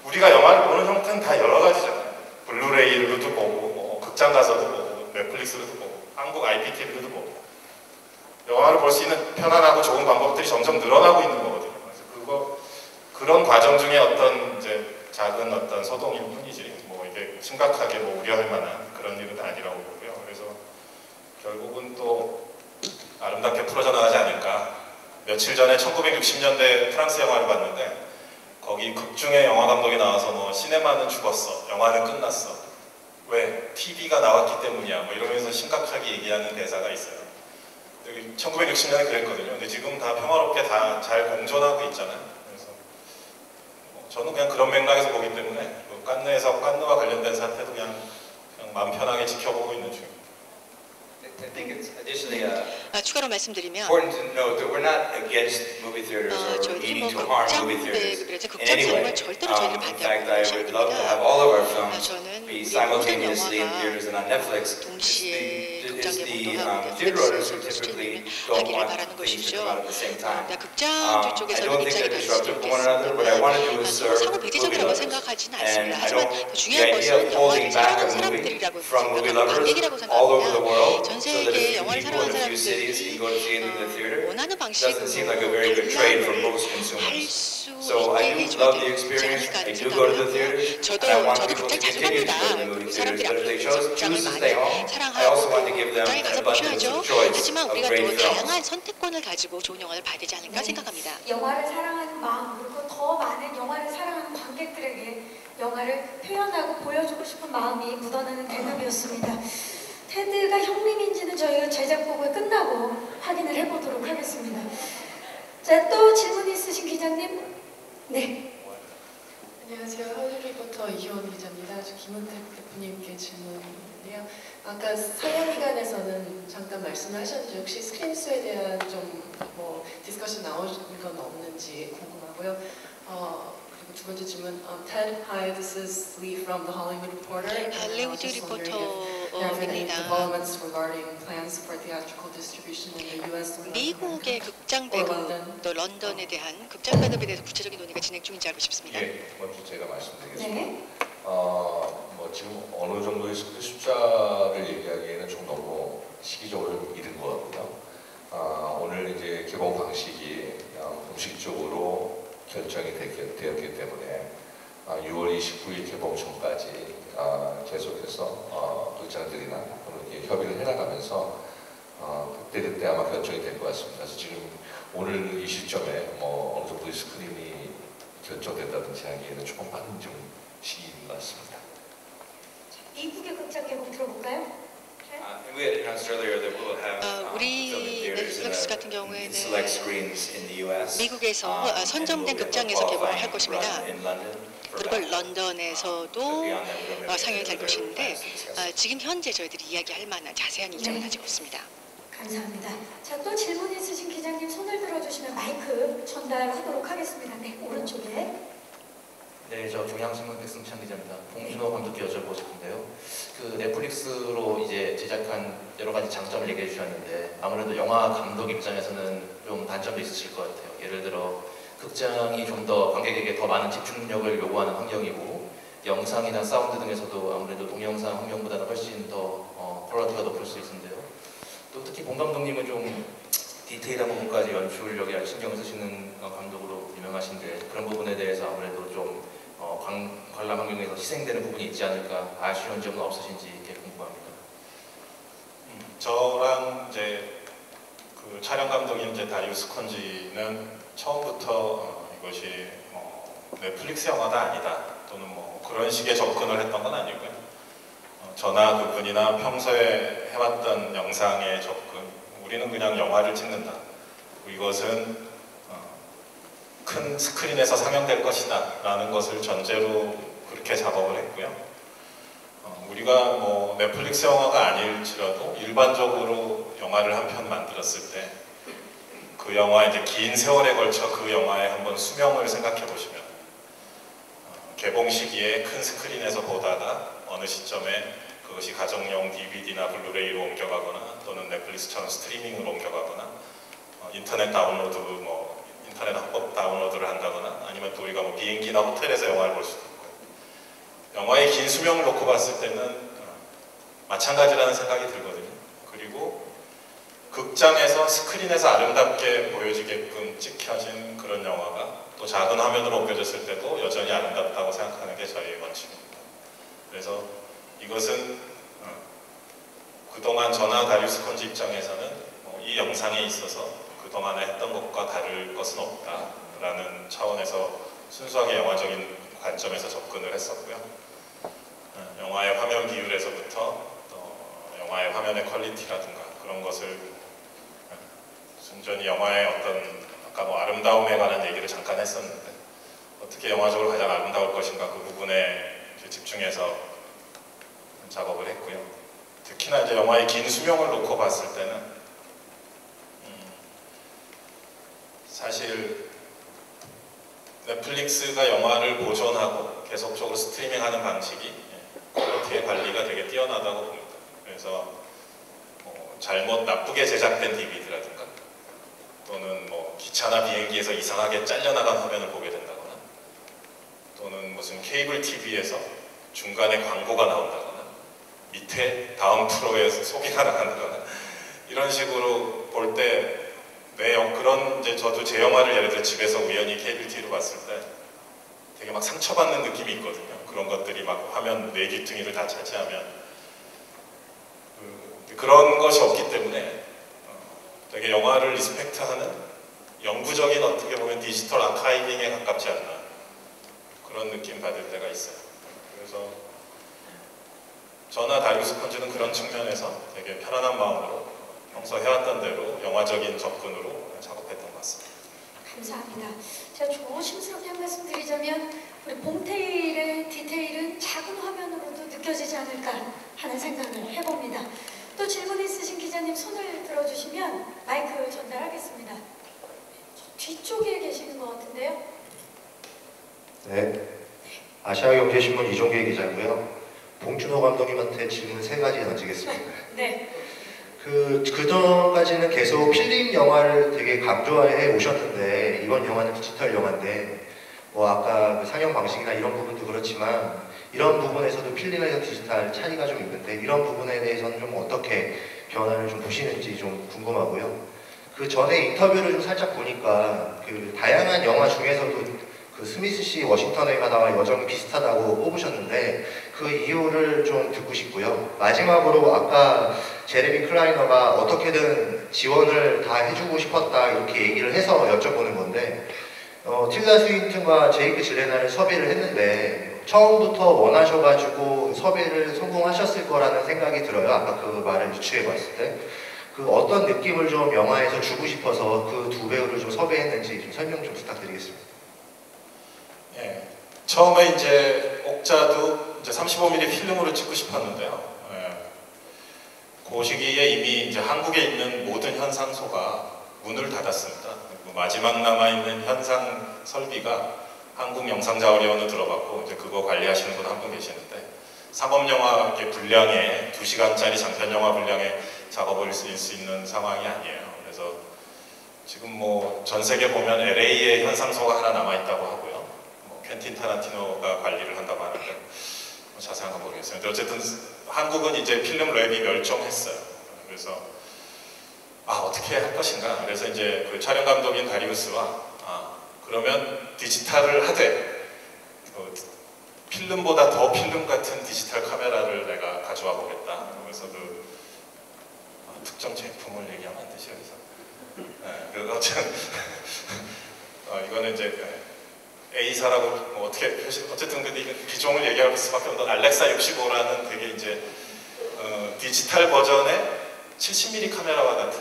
우리가 영화를 보는 형태는 다 여러 가지잖아요. 블루레이로도 보고, 뭐 극장 가서도 보고, 넷플릭스로도 보고, 한국 IPTV로도 보고. 영화를 볼 수 있는 편안하고 좋은 방법들이 점점 늘어나고 있는 거거든요. 그래서 그런 과정 중에 어떤 이제 작은 어떤 소동일 뿐이지, 뭐 이게 심각하게 뭐 우려할 만한 그런 일은 아니라고 보고요. 그래서 결국은 또 아름답게 풀어져 나가지 않을까. 며칠 전에 1960년대 프랑스 영화를 봤는데 거기 극중에 영화 감독이 나와서 뭐 시네마는 죽었어, 영화는 끝났어. 왜? TV가 나왔기 때문이야. 뭐 이러면서 심각하게 얘기하는 대사가 있어요. 1960년에 그랬거든요. 근데 지금 다 평화롭게 다 잘 공존하고 있잖아요. 그래서 뭐 저는 그냥 그런 맥락에서 보기 때문에 깐느에서 깐느와 관련된 사태도 그냥 마음 편하게 지켜보고 있는 중입니다. I think it's additionally 추가로 말씀드리면 important to note that we're not against movie theaters or 저희들이 뭐 meaning to harm movie theaters 그래서 in 극장 any way. 사용을 절대로 저희들이 In 반대하고 fact, I 있는 would love to have 것입니다. all of our films 저는 be 우리 모든 simultaneously in 영화가 theaters and on Netflix. 동시에 극장 It's 개봉도 the 하고 theater owners who 넷플릭스에서 typically 스트리밍을 don't 하기를 want 바라는 things to 것이죠. come out at the same time. 극장주 I 쪽에서는 don't think 입장이 they're 다를 수도 disruptive to one another. What I want to do is 있겠습니다. serve 서로 movie 배제적이라고 lovers. 생각하지는 And 않습니다. I 하지만 don't, 더 the 중요한 idea 것은 of holding 영화를 back 사랑하는 a movie 사람들이라고 from movie 생각하는 lovers 관객이라고 all over the 생각합니다. world, 전 so that 세계에 if 영화를 people in 사랑하는 a few cities 사람들이 can go to see it in the theater, 원하는 doesn't seem like a 방식으로 very good trade for 관람을 most 할 consumers. 수 So I 있게 do 해줘야 love the 되지 experience. 않을까 I 하는 do go to the 생각을 theaters, 하고요. and I want 저도 people to 극장 자주 continue to 갑니다. go to the movie 그리고 theaters. 사람들이 But if they 앞으로 choose 극장을 to 많이 stay home, I 사랑하고 also want to give them 극장에 an 가서 abundance 보셔야죠. of choice 하지만 of 우리가 great 또 films. 다양한 선택권을 가지고 좋은 영화를 봐야 되지 않을까 생각합니다. 영화를 사랑하는 마음 그리고 더 많은 영화를 사랑하는 관객들에게 영화를 표현하고 보여주고 싶은 마음이 묻어나는 대답이었습니다. 테드가 형님인지는 저희가 제작보고 끝나고 확인을 해보도록 하겠습니다. 자, 또 질문 있으신 기자님? 네. 안녕하세요. 헐리우드리포터 이효원 기자입니다. 저 김은택 대표님께 질문인데요. 아까 사연기관에서는 잠깐 말씀하셨는데 혹시 스크린수에 대한 좀 뭐 디스커션 나오신 건 없는지 궁금하고요. 그리고 두 번째 질문, Ted, hi, this is Lee from the Hollywood Reporter. 할리우드 There have been any 리포터입니다. developments regarding plans for theatrical distribution in the U.S. and North 미국의 America? 극장 or 배급, London? 또 런던에 대한 극장 배급에 대해서 구체적인 논의가 진행 중인지 알고 싶습니다. 예, 먼저 제가 말씀드리겠습니다. 네. 뭐 지금 어느 정도의 숫자를 얘기하기에는 좀 너무 시기적으로 이른 것 같고요. 오늘 이제 개봉 방식이 공식적으로 결정이 되었기 때문에 6월 29일 개봉 전까지 계속해서 극장들이나 이렇게 협의를 해나가면서 그때 아마 결정이 될 것 같습니다. 그래서 지금 오늘 이 시점에 뭐 어느 정도의 스크린이 결정된다든지 하기에는 조금 빠른 좀 시기인 것 같습니다. 미국의 극장 개봉 들어볼까요? And we had announced earlier that we'll have 우리 film in theaters 넷플릭스 같은 in 경우에는 select screens in the U.S. 미국에서 and 선정된 we'll have a 극장에서 개봉을 할 qualifying 것입니다. run in London for 그리고 that. 런던에서도 Beyond that, we don't have 상영이 any 될 other 것인데 plans to discuss. 지금 현재 저희들이 이야기할 만한 자세한 일정은 네. 아직 없습니다. 감사합니다. 자, 또 질문 있으신 기자님 손을 들어주시면 마이크 전달하도록 하겠습니다. 네, 오른쪽에. 네, 저 경향신문 백승찬 기자입니다. 봉준호 감독께 여쭤보고 싶은데요. 그 넷플릭스로 이제 제작한 여러 가지 장점을 얘기해 주셨는데 아무래도 영화 감독 입장에서는 좀 단점도 있으실 것 같아요. 예를 들어 극장이 좀 더 관객에게 더 많은 집중력을 요구하는 환경이고 영상이나 사운드 등에서도 아무래도 동영상 환경보다는 훨씬 더 퀄리티가 높을 수 있는데요. 또 특히 봉 감독님은 좀 디테일한 부분까지 연출력에 신경을 쓰시는 감독으로 유명하신데 그런 부분에 대해서 아무래도 좀 관람 환경에서 희생되는 부분이 있지 않을까 아쉬운 점은 없으신지 이렇게 궁금합니다. 저랑 이제 그 촬영 감독인 이제 다리우스 콘지는 처음부터 이것이 넷플릭스 영화가 아니다 또는 뭐 그런 식의 접근을 했던 건 아니고요. 저나 그분이나 평소에 해왔던 영상의 접근, 우리는 그냥 영화를 찍는다. 이것은 큰 스크린에서 상영될 것이다 라는 것을 전제로 그렇게 작업을 했고요. 우리가 뭐 넷플릭스 영화가 아닐지라도 일반적으로 영화를 한 편 만들었을 때 그 영화 이제 긴 세월에 걸쳐 그 영화의 한번 수명을 생각해 보시면 개봉 시기에 큰 스크린에서 보다가 어느 시점에 그것이 가정용 DVD나 블루레이로 옮겨가거나 또는 넷플릭스처럼 스트리밍으로 옮겨가거나 인터넷 다운로드 인터넷 합법 다운로드를 한다거나 아니면 또 우리가 비행기나 호텔에서 영화를 볼 수도 있고 영화의 긴 수명을 놓고 봤을 때는 마찬가지라는 생각이 들거든요. 그리고 극장에서 스크린에서 아름답게 보여지게끔 찍혀진 그런 영화가 또 작은 화면으로 옮겨졌을 때도 여전히 아름답다고 생각하는 게 저희의 원칙입니다. 그래서 이것은 그동안 저나 다리우스 컨즈 입장에서는 이 영상에 있어서 그동안에 했던 것과 다를 것은 없다라는 차원에서 순수하게 영화적인 관점에서 접근을 했었고요. 영화의 화면 비율에서부터 또 영화의 화면의 퀄리티라든가 그런 것을 순전히 영화의 어떤 아까 아름다움에 관한 얘기를 잠깐 했었는데 어떻게 영화적으로 가장 아름다울 것인가 그 부분에 집중해서 작업을 했고요. 특히나 이제 영화의 긴 수명을 놓고 봤을 때는 사실 넷플릭스가 영화를 보존하고 계속적으로 스트리밍하는 방식이 퀄리티의 관리가 되게 뛰어나다고 봅니다. 그래서 잘못 나쁘게 제작된 DVD라든가 또는 기차나 비행기에서 이상하게 잘려나간 화면을 보게 된다거나 또는 무슨 케이블 TV에서 중간에 광고가 나온다거나 밑에 다음 프로에 소개가 나간다거나 이런 식으로 볼 때 그런 이제 저도 제 영화를 예를 들어 집에서 우연히 케이블 TV로 봤을 때 되게 막 상처받는 느낌이 있거든요. 그런 것들이 막 화면 네 귀퉁이를 다 차지하면 그런 것이 없기 때문에 되게 영화를 리스펙트하는 영구적인 어떻게 보면 디지털 아카이빙에 가깝지 않나 그런 느낌 받을 때가 있어요. 그래서 저나 다리우스 컨즈는 그런 측면에서 되게 편안한 마음으로 평소 해왔던 대로 영화적인 접근으로 작업했던 것 같습니다. 감사합니다. 제가 조심스럽게 한 말씀 드리자면 우리 봉태일의 디테일은 작은 화면으로도 느껴지지 않을까 하는 생각을 해봅니다. 또 질문 있으신 기자님 손을 들어주시면 마이크 전달하겠습니다. 뒤쪽에 계시는 것 같은데요. 네, 아시아경제신문 이종계 기자고요. 봉준호 감독님한테 질문 3가지 던지겠습니다. 네. 그전까지는 계속 필름 영화를 되게 강조해 오셨는데 이번 영화는 디지털 영화인데 아까 그 상영 방식이나 이런 부분도 그렇지만 이런 부분에서도 필름에서 디지털 차이가 좀 있는데 이런 부분에 대해서는 좀 어떻게 변화를 좀 보시는지 좀 궁금하고요. 그 전에 인터뷰를 좀 살짝 보니까 그 다양한 영화 중에서도 그 스미스 씨 워싱턴에 가다가 여정이 비슷하다고 뽑으셨는데 그 이유를 좀 듣고 싶고요. 마지막으로 아까 제레미 클라이너가 어떻게든 지원을 다 해주고 싶었다 이렇게 얘기를 해서 여쭤보는 건데 틸다 스윈튼과 제이크 질레나를 섭외를 했는데 처음부터 원하셔가지고 섭외를 성공하셨을 거라는 생각이 들어요. 아까 그 말을 유추해 봤을 때. 그 어떤 느낌을 좀 영화에서 주고 싶어서 그 두 배우를 좀 섭외했는지 좀 설명 좀 부탁드리겠습니다. 예, 처음에 이제 옥자도 이제 35mm 필름으로 찍고 싶었는데요. 예, 그 시기에 이미 이제 한국에 있는 모든 현상소가 문을 닫았습니다. 마지막 남아있는 현상 설비가 한국영상자원위원회 들어갔고 이제 그거 관리하시는 분 한 분 계시는데 상업영화 분량의 2시간짜리 장편영화 분량의 작업을 쓸 수 있는 상황이 아니에요. 그래서 지금 전 세계 보면 LA에 현상소가 하나 남아있다고 하고요. 퀸틴 타란티노가 관리를 한다고 하는데 자세한 건 모르겠어요. 근데 어쨌든 한국은 이제 필름 랩이 멸종했어요. 그래서 어떻게 할 것인가. 그래서 이제 그 촬영 감독인 다리우스와 그러면 디지털을 하되 필름보다 더 필름 같은 디지털 카메라를 내가 가져와 보겠다. 그래서 특정 제품을 얘기하면 안 되죠. 그래서 어쨌든 이거는 이제 A사라고 어쨌든 근데 기종을 얘기할 수밖에 없는 알렉사 65라는 되게 이제 디지털 버전의 70mm 카메라와 같은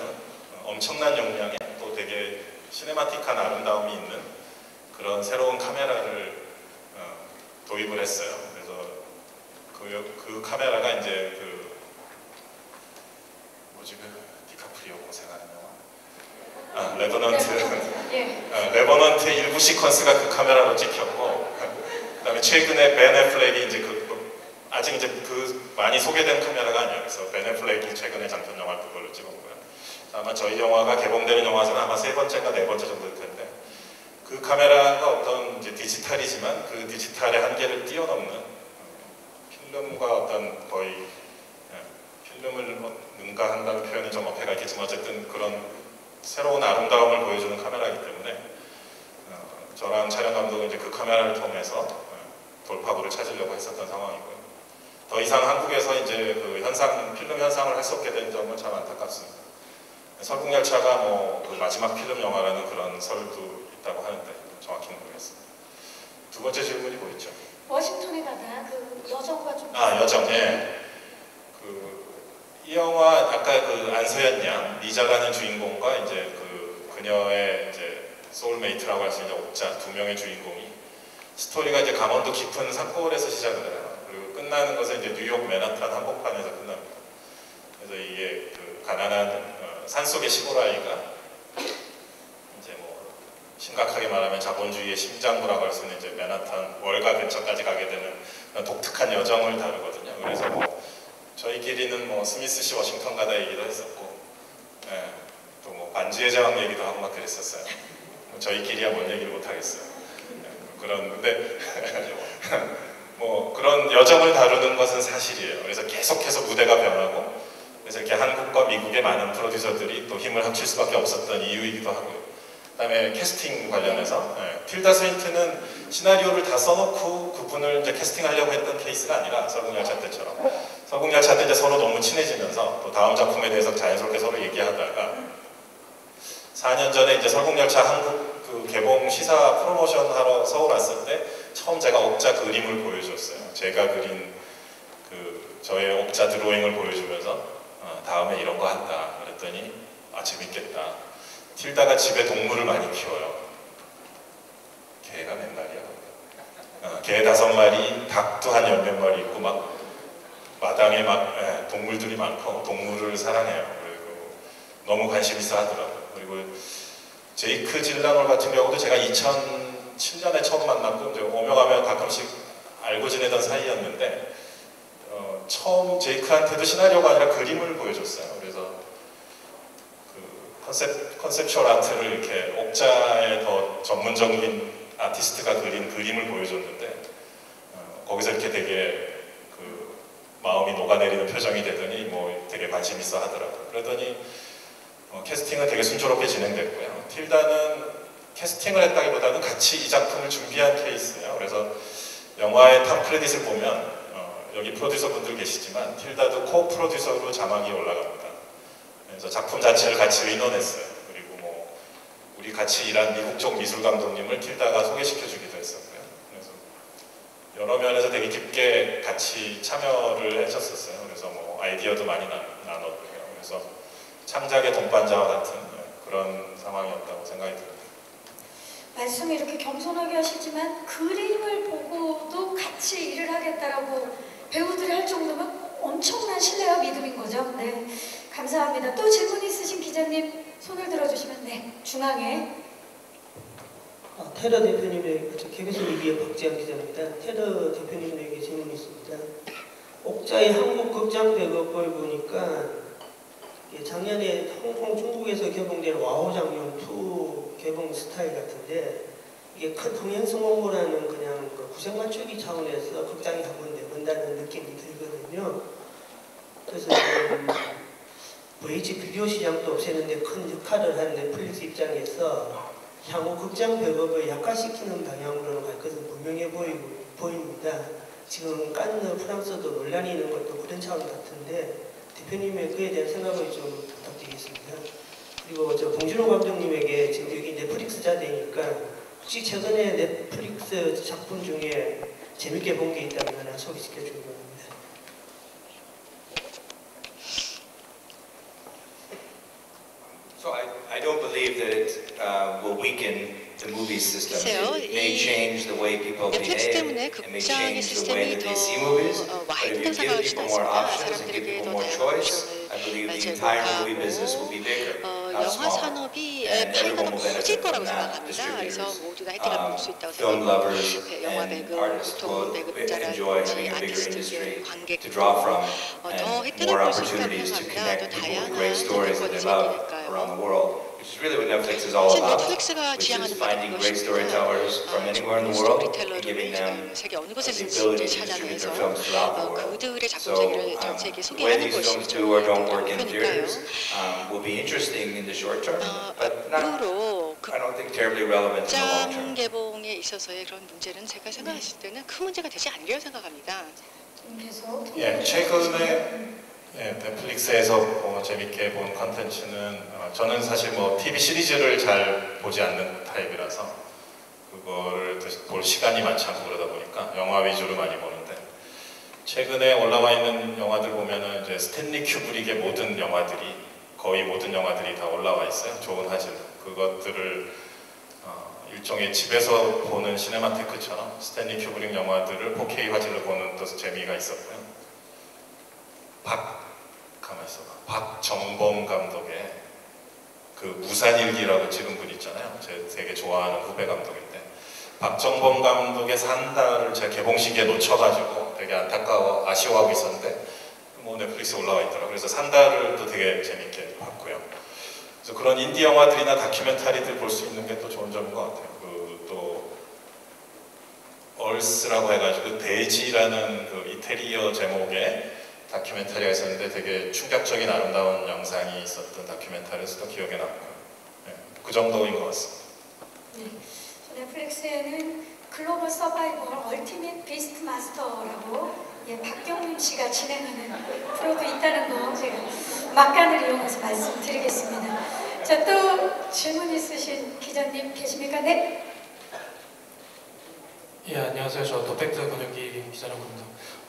엄청난 용량에 또 되게 시네마틱한 아름다움이 있는 그런 새로운 카메라를 도입을 했어요. 그래서 그 카메라가 이제 디카프리오 고생하는 영화, 레버넌트 일부 시퀀스가 그 카메라로 찍혔고, 그다음에 최근에 벤 애플렉이 이제 아직 이제 많이 소개된 카메라가 아니에요. 그래서 벤 애플렉이 최근에 장편 영화를 그걸로 찍었고요. 아마 저희 영화가 개봉되는 영화에서는 아마 3번째인가 4번째 정도 될 텐데, 그 카메라가 어떤 이제 디지털이지만 그 디지털의 한계를 뛰어넘는 필름과 어떤 거의 필름을 능가한다는 표현은 좀 어폐가 있겠지만 어쨌든 그런 새로운 아름다움을 보여주는 카메라이기 때문에 저랑 촬영 감독은 이제 그 카메라를 통해서 돌파구를 찾으려고 했었던 상황이고요. 더 이상 한국에서 이제 필름 현상을 할 수 없게 된 점은 참 안타깝습니다. 설국열차가 그 마지막 필름 영화라는 그런 설도 있다고 하는데 정확히는 모르겠습니다. 두 번째 질문이 뭐였죠? 워싱턴에 가다 여정과 좀. 여정, 예. 이 영화 아까 안서연 양, 리자라는 주인공과 이제 그녀의 이제 소울메이트라고 할 수 있는 옥자 2명의 주인공이 스토리가 이제 강원도 깊은 산골에서 시작을 해요. 그리고 끝나는 것은 이제 뉴욕 맨하탄 한복판에서 끝납니다. 그래서 이게 가난한 산속의 시골 아이가 이제 심각하게 말하면 자본주의의 심장부라고 할 수 있는 이제 맨하탄 월가 근처까지 가게 되는 독특한 여정을 다루거든요. 그래서 저희끼리는 스미스 씨 워싱턴 가다 얘기도 했었고, 또 반지의 제왕 얘기도 하고 막 그랬었어요. 저희끼리야 뭔 얘기를 못 하겠어요. 근데 그런 여정을 다루는 것은 사실이에요. 그래서 계속해서 무대가 변하고, 그래서 이렇게 한국과 미국의 많은 프로듀서들이 또 힘을 합칠 수밖에 없었던 이유이기도 하고요. 그다음에 캐스팅 관련해서 틸다 스윈튼은 시나리오를 다 써놓고 그분을 이제 캐스팅하려고 했던 케이스가 아니라 설국열차 때처럼 설국열차 때 이제 서로 너무 친해지면서 또 다음 작품에 대해서 자연스럽게 서로 얘기하다가 4년 전에 이제 설국열차 한국 개봉 시사 프로모션 하러 서울 왔을 때 처음 제가 옥자 그림을 보여줬어요. 제가 그린 저의 옥자 드로잉을 보여주면서 다음에 이런 거 한다 그랬더니 재밌겠다. 틸다가 집에 동물을 많이 키워요. 개가 몇 마리야? 개 5마리, 닭도 한 10몇 마리 있고 마당에 동물들이 많고 동물을 사랑해요. 그리고 너무 관심 있어 하더라고요. 그리고 제이크 질라놀 같은 경우도 제가 2007년에 처음 만났고 이제 오며 가며 가끔씩 알고 지내던 사이였는데 처음 제이크한테도 시나리오가 아니라 그림을 보여줬어요. 그래서 컨셉추얼 아트를 이렇게 옥자의 더 전문적인 아티스트가 그린 그림을 보여줬는데 거기서 이렇게 되게 마음이 녹아내리는 표정이 되더니 되게 관심 있어 하더라고요. 그러더니 캐스팅은 되게 순조롭게 진행됐고요. 틸다는 캐스팅을 했다기보다는 같이 이 작품을 준비한 케이스예요. 그래서 영화의 탑 크레딧을 보면 여기 프로듀서 분들 계시지만 틸다도 코 프로듀서로 자막이 올라갑니다. 그래서 작품 자체를 같이 의논했어요. 그리고 우리 같이 일한 미국 쪽 미술 감독님을 틸다가 소개시켜주기도 했었고요. 그래서 여러 면에서 되게 깊게 같이 참여를 했었어요. 그래서 아이디어도 많이 나눴고요. 그래서 창작의 동반자와 같은 그런 상황이었다고 생각이 듭니다. 말씀을 이렇게 겸손하게 하시지만 그림을 보고도 같이 일을 하겠다라고 배우들이 할 정도면 엄청난 신뢰와 믿음인 거죠. 네, 감사합니다. 또 질문 있으신 기자님 손을 들어주시면 중앙에. 테러 대표님의 KBS 미디어 박지현 기자입니다. 테러 대표님에게 질문이 있습니다. 옥자의 한국 극장 배급을 보니까 작년에 홍콩 중국에서 개봉된 와우 장면 2 개봉 스타일 같은데 이게 큰 흥행성 홍보라는 그냥 구색 맞추기 차원에서 극장에 한번 내본다는 느낌이 들거든요. 그래서 VH 비디오 시장도 없애는데 큰 역할을 한 넷플릭스 입장에서 향후 극장 배급을 약화시키는 방향으로는 갈 것은 분명해 보입니다. 지금 칸느 프랑스도 논란이 있는 것도 그런 차원 같은데 대표님의 그에 대한 생각을 좀 부탁드리겠습니다. 그리고 봉준호 감독님에게 지금 여기 넷플릭스 자대니까 혹시 최근에 넷플릭스 작품 중에 재밌게 본 게 있다면 하나 소개시켜 주기 바랍니다. So believe that it will weaken the movie system. 글쎄요, It may change the way people 넷플릭스 behave. 때문에 It may 극장의 change the way 시스템이 that 더 they see movies. But if 와해된다고 you give 생각할 수도 people more 있습니다. options and give 사람들에게 people 더 more 다양한 choice, I 옵션을 believe the entire movie business will 제공하고 be bigger, not 영화 smaller. 산업이 And 파이가 everyone 더 will 커질 benefit 거라고 from that. 생각합니다. 그래서 Distributors, 모두가 혜택을 볼 수 있다고 film lovers, 생각합니다. 영화 and 배급, artists 보통 will enjoy 배급자라든지 having a bigger industry 아티스트들, to 관객들 draw from, 더 and 혜택을 more 볼 수 있다고 opportunities to 생각합니다. 더 connect people with 다양한 great stories that they 선택권이 love 생기니까요. around the world, which is really what Netflix is all 사실 about, 넷플릭스가 which is 지향하는 바는 finding great 그것입니다. storytellers from anywhere in the world and giving 스토리텔러들을 them 세계 어느 the 곳에서든지 ability to distribute 찾아내서 their films throughout the world. 그들의 작품 So 세계를 전 세계에 the way 소개하는 these 것이 films do or don't work in 목표니까요. theaters will be interesting in the short term, but not, 앞으로 I don't think terribly relevant in the long 극장 term. 개봉에 있어서의 그런 문제는 제가 생각했을 때는 큰 문제가 되지 않으리라고 생각합니다. 계속 예, 최근에 넷플릭스에서 재밌게 본 컨텐츠는 저는 사실 TV 시리즈를 잘 보지 않는 타입이라서 그거를 볼 시간이 많지 않고 그러다 보니까 영화 위주로 많이 보는데 최근에 올라와 있는 영화들 보면은 이제 스탠리 큐브릭의 모든 영화들이 거의 모든 영화들이 다 올라와 있어요. 좋은 화질. 그것들을 일종의 집에서 보는 시네마테크처럼 스탠리 큐브릭 영화들을 4K 화질로 보는 또 재미가 있었고요. 박정범 감독의 그 무산일기라고 찍은 분 있잖아요. 제가 되게 좋아하는 후배 감독인데 박정범 감독의 산다를 제 개봉시기에 놓쳐가지고 되게 아쉬워하고 있었는데 넷플릭스에 올라와 있더라고요. 그래서 산다를 또 되게 재밌게 봤고요. 그래서 그런 인디 영화들이나 다큐멘터리들 볼 수 있는 게 또 좋은 점인 것 같아요. 또 얼스라고 해가지고 돼지라는 그 이태리어 제목의 다큐멘터리가 있었는데 되게 충격적인 아름다운 영상이 있었던 다큐멘터리에서도 기억에 남고요. 그 정도인 것 같습니다. 넷플릭스에는 글로벌 서바이벌 얼티밋 비스트 마스터라고 박경림 씨가 진행하는 프로도 있다는 거 제가 막간을 이용해서 말씀드리겠습니다. 자, 또 질문 있으신 기자님 계십니까? 네. 예, 안녕하세요. 저 더팩트 번역기 기자라고 합니다.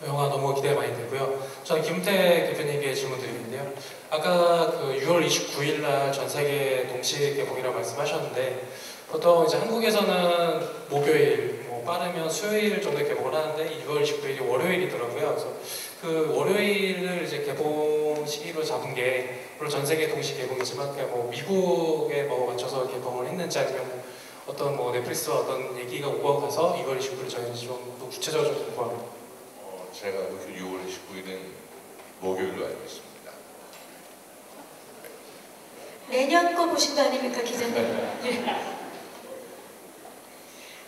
영화 너무 기대 많이 되고요. 저는 김은택 대표님께 질문 드리는데요. 아까 그 6월 29일 날 전 세계 동시 개봉이라고 말씀하셨는데 보통 이제 한국에서는 목요일, 빠르면 수요일 정도에 개봉을 하는데 6월 29일이 월요일이더라고요. 그래서 그 월요일을 이제 개봉 시기로 잡은 게 물론 전 세계 동시 개봉이지만 그냥 미국에 맞춰서 개봉을 했는지 아니면 어떤 넷플릭스와 어떤 얘기가 오가서 2월 29일 정했는지 좀 더 구체적으로 좀 궁금합니다. 제가 6월 29일은 목요일로 알고 있습니다. 내년 거 보신 거 아닙니까, 기자님?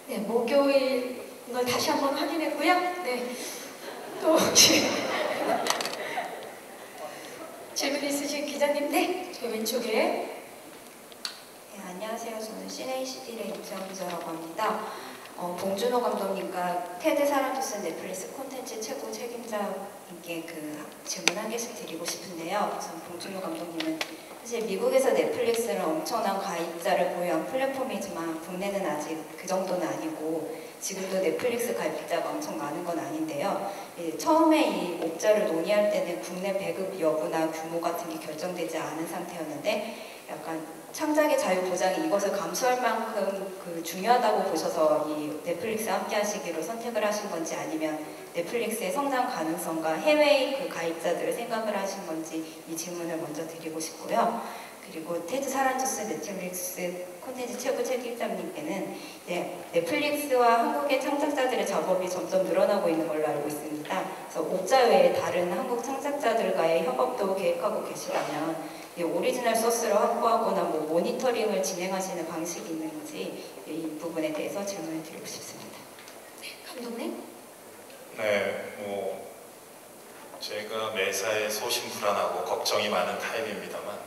네, 목요일 걸 다시 한번 확인했고요. 네, 또 혹시 질문 있으신 기자님? 네, 저 왼쪽에. 네, 안녕하세요. 저는 CNACD의 임지영 기자라고 합니다. 봉준호 감독님과 테드 사란토스 넷플릭스 콘텐츠 최고 책임자님께 질문 한 개씩 드리고 싶은데요. 우선 봉준호 감독님은 사실 미국에서 넷플릭스는 엄청난 가입자를 보유한 플랫폼이지만 국내는 아직 그 정도는 아니고 지금도 넷플릭스 가입자가 엄청 많은 건 아닌데요. 처음에 이 옥자를 논의할 때는 국내 배급 여부나 규모 같은 게 결정되지 않은 상태였는데 약간 창작의 자유 보장이 이것을 감수할 만큼 중요하다고 보셔서 이 넷플릭스와 함께 하시기로 선택을 하신 건지 아니면 넷플릭스의 성장 가능성과 해외의 가입자들을 생각을 하신 건지 이 질문을 먼저 드리고 싶고요. 그리고 테드 사란토스 넷플릭스 콘텐츠 최고 책임자님께는 넷플릭스와 한국의 창작자들의 작업이 점점 늘어나고 있는 걸로 알고 있습니다. 그래서 옥자 외에 다른 한국 창작자들과의 협업도 계획하고 계시다면 오리지널 소스를 확보하거나 모니터링을 진행하시는 방식이 있는지 이 부분에 대해서 질문을 드리고 싶습니다. 네, 감독님? 네, 제가 매사에 소심불안하고 걱정이 많은 타입입니다만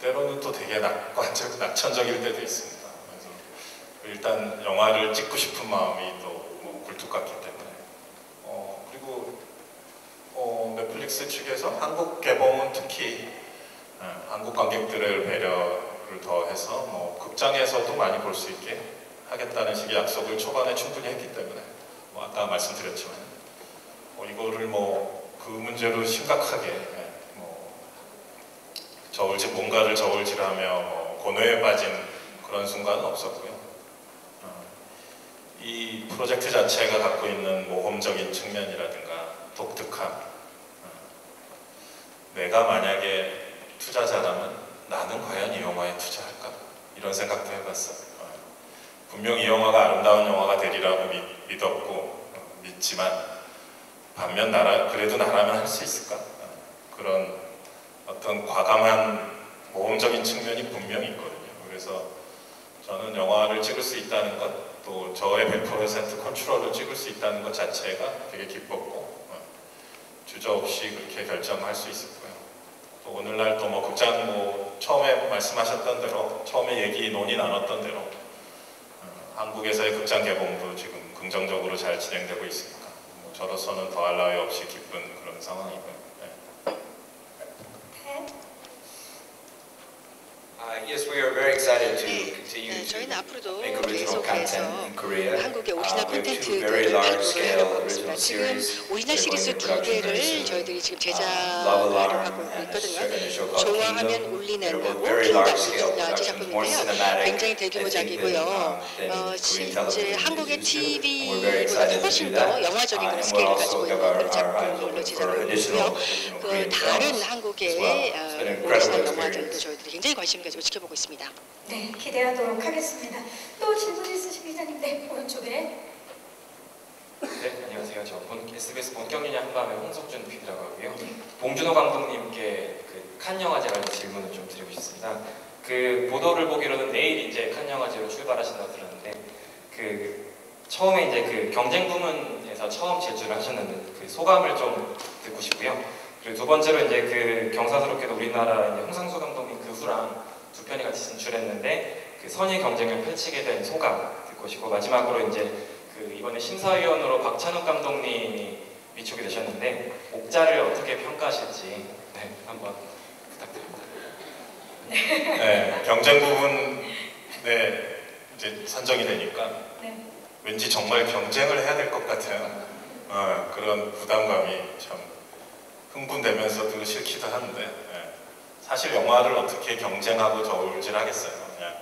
때로는 또 되게 낙천적일 때도 있습니다. 그래서 일단 영화를 찍고 싶은 마음이 또 굴뚝 같기 때문에 그리고 넷플릭스 측에서 한국 개봉은 특히 한국 관객들의 배려를 더해서 극장에서도 많이 볼 수 있게 하겠다는 식의 약속을 초반에 충분히 했기 때문에 아까 말씀드렸지만 이거를 그 문제로 심각하게 뭔가를 저울질하며 고뇌에 빠진 그런 순간은 없었고요. 이 프로젝트 자체가 갖고 있는 모험적인 측면이라든가 독특함, 내가 만약에 투자자라면 나는 과연 이 영화에 투자할까? 이런 생각도 해봤어요. 분명히 이 영화가 아름다운 영화가 되리라고 믿었고 믿지만 반면 그래도 나라면 할 수 있을까? 그런 어떤 과감한 모험적인 측면이 분명히 있거든요. 그래서 저는 영화를 찍을 수 있다는 것, 또 저의 100% 컨트롤을 찍을 수 있다는 것 자체가 되게 기뻤고 주저없이 그렇게 결정할 수 있었고요. 또 오늘날 또 뭐 극장 처음에 말씀하셨던 대로 처음에 논의 나눴던 대로 한국에서의 극장 개봉도 지금 긍정적으로 잘 진행되고 있으니까 저로서는 더할 나위 없이 기쁜 그런 상황이고요. Yes, we are very excited to continue 저희는 to 앞으로도 make original content 계속해서 in Korea. 한국의 We 오리지널 have two 콘텐츠들을 very large 발굴을 scale 하려고 하고 original 있습니다. 지금 series 오리지널 that are going 시리즈 into 두 production very 개를 soon. 저희들이 지금 Love 제작하려고 Alarm 하고 and a 있거든요. show called 좋아하면 Kingdom. They're 울리는하고 both very large scale 킹덤 productions, more 제작품인데요. cinematic, 굉장히 I think, 대규모작이고요. than Korean 실제 television 한국의 is used to. And we're very TV보다 excited to 훨씬 do 더 that. 영화적인 그런 And we'll 스케일을 also 가지고 give 있는 our 그런 eyes 작품으로 open 제작을 for 하고 additional 있고요. 그 Korean 다른 films 한국의 as well. It's been an incredible 오리지널 영화들도 experience. 저희들이 굉장히 관심을 가지고 지켜보고 있습니다. 네, 기대하도록 하겠습니다. 또 질문 있으신 기자님, 네, 오른쪽에. 네, 안녕하세요. 저 SBS 본격연예 한밤의 홍석준 PD라고 하고요. 봉준호 감독님께 칸 영화제라는 질문을 좀 드리고 싶습니다. 그 보도를 보기로는 내일 이제 칸 영화제로 출발하신다고 들었는데 처음에 이제 그 경쟁 부문에서 처음 질주를 하셨는데 그 소감을 좀 듣고 싶고요. 그리고 두 번째로 이제 그 경사스럽게도 우리나라 이제 홍상수 감독님 그 후랑 두 편이 같이 진출했는데 그 선의 경쟁을 펼치게 된 소감 듣고 싶고 마지막으로 이제 그 이번에 심사위원으로 박찬욱 감독님이 위촉이 되셨는데 옥자를 어떻게 평가하실지 한번 부탁드립니다. 네, 경쟁 부분에 이제 선정이 되니까 왠지 정말 경쟁을 해야 될 것 같아요. 그런 부담감이 참 흥분되면서도 싫기도 한데 사실 영화를 어떻게 경쟁하고 저울질하겠어요. 그냥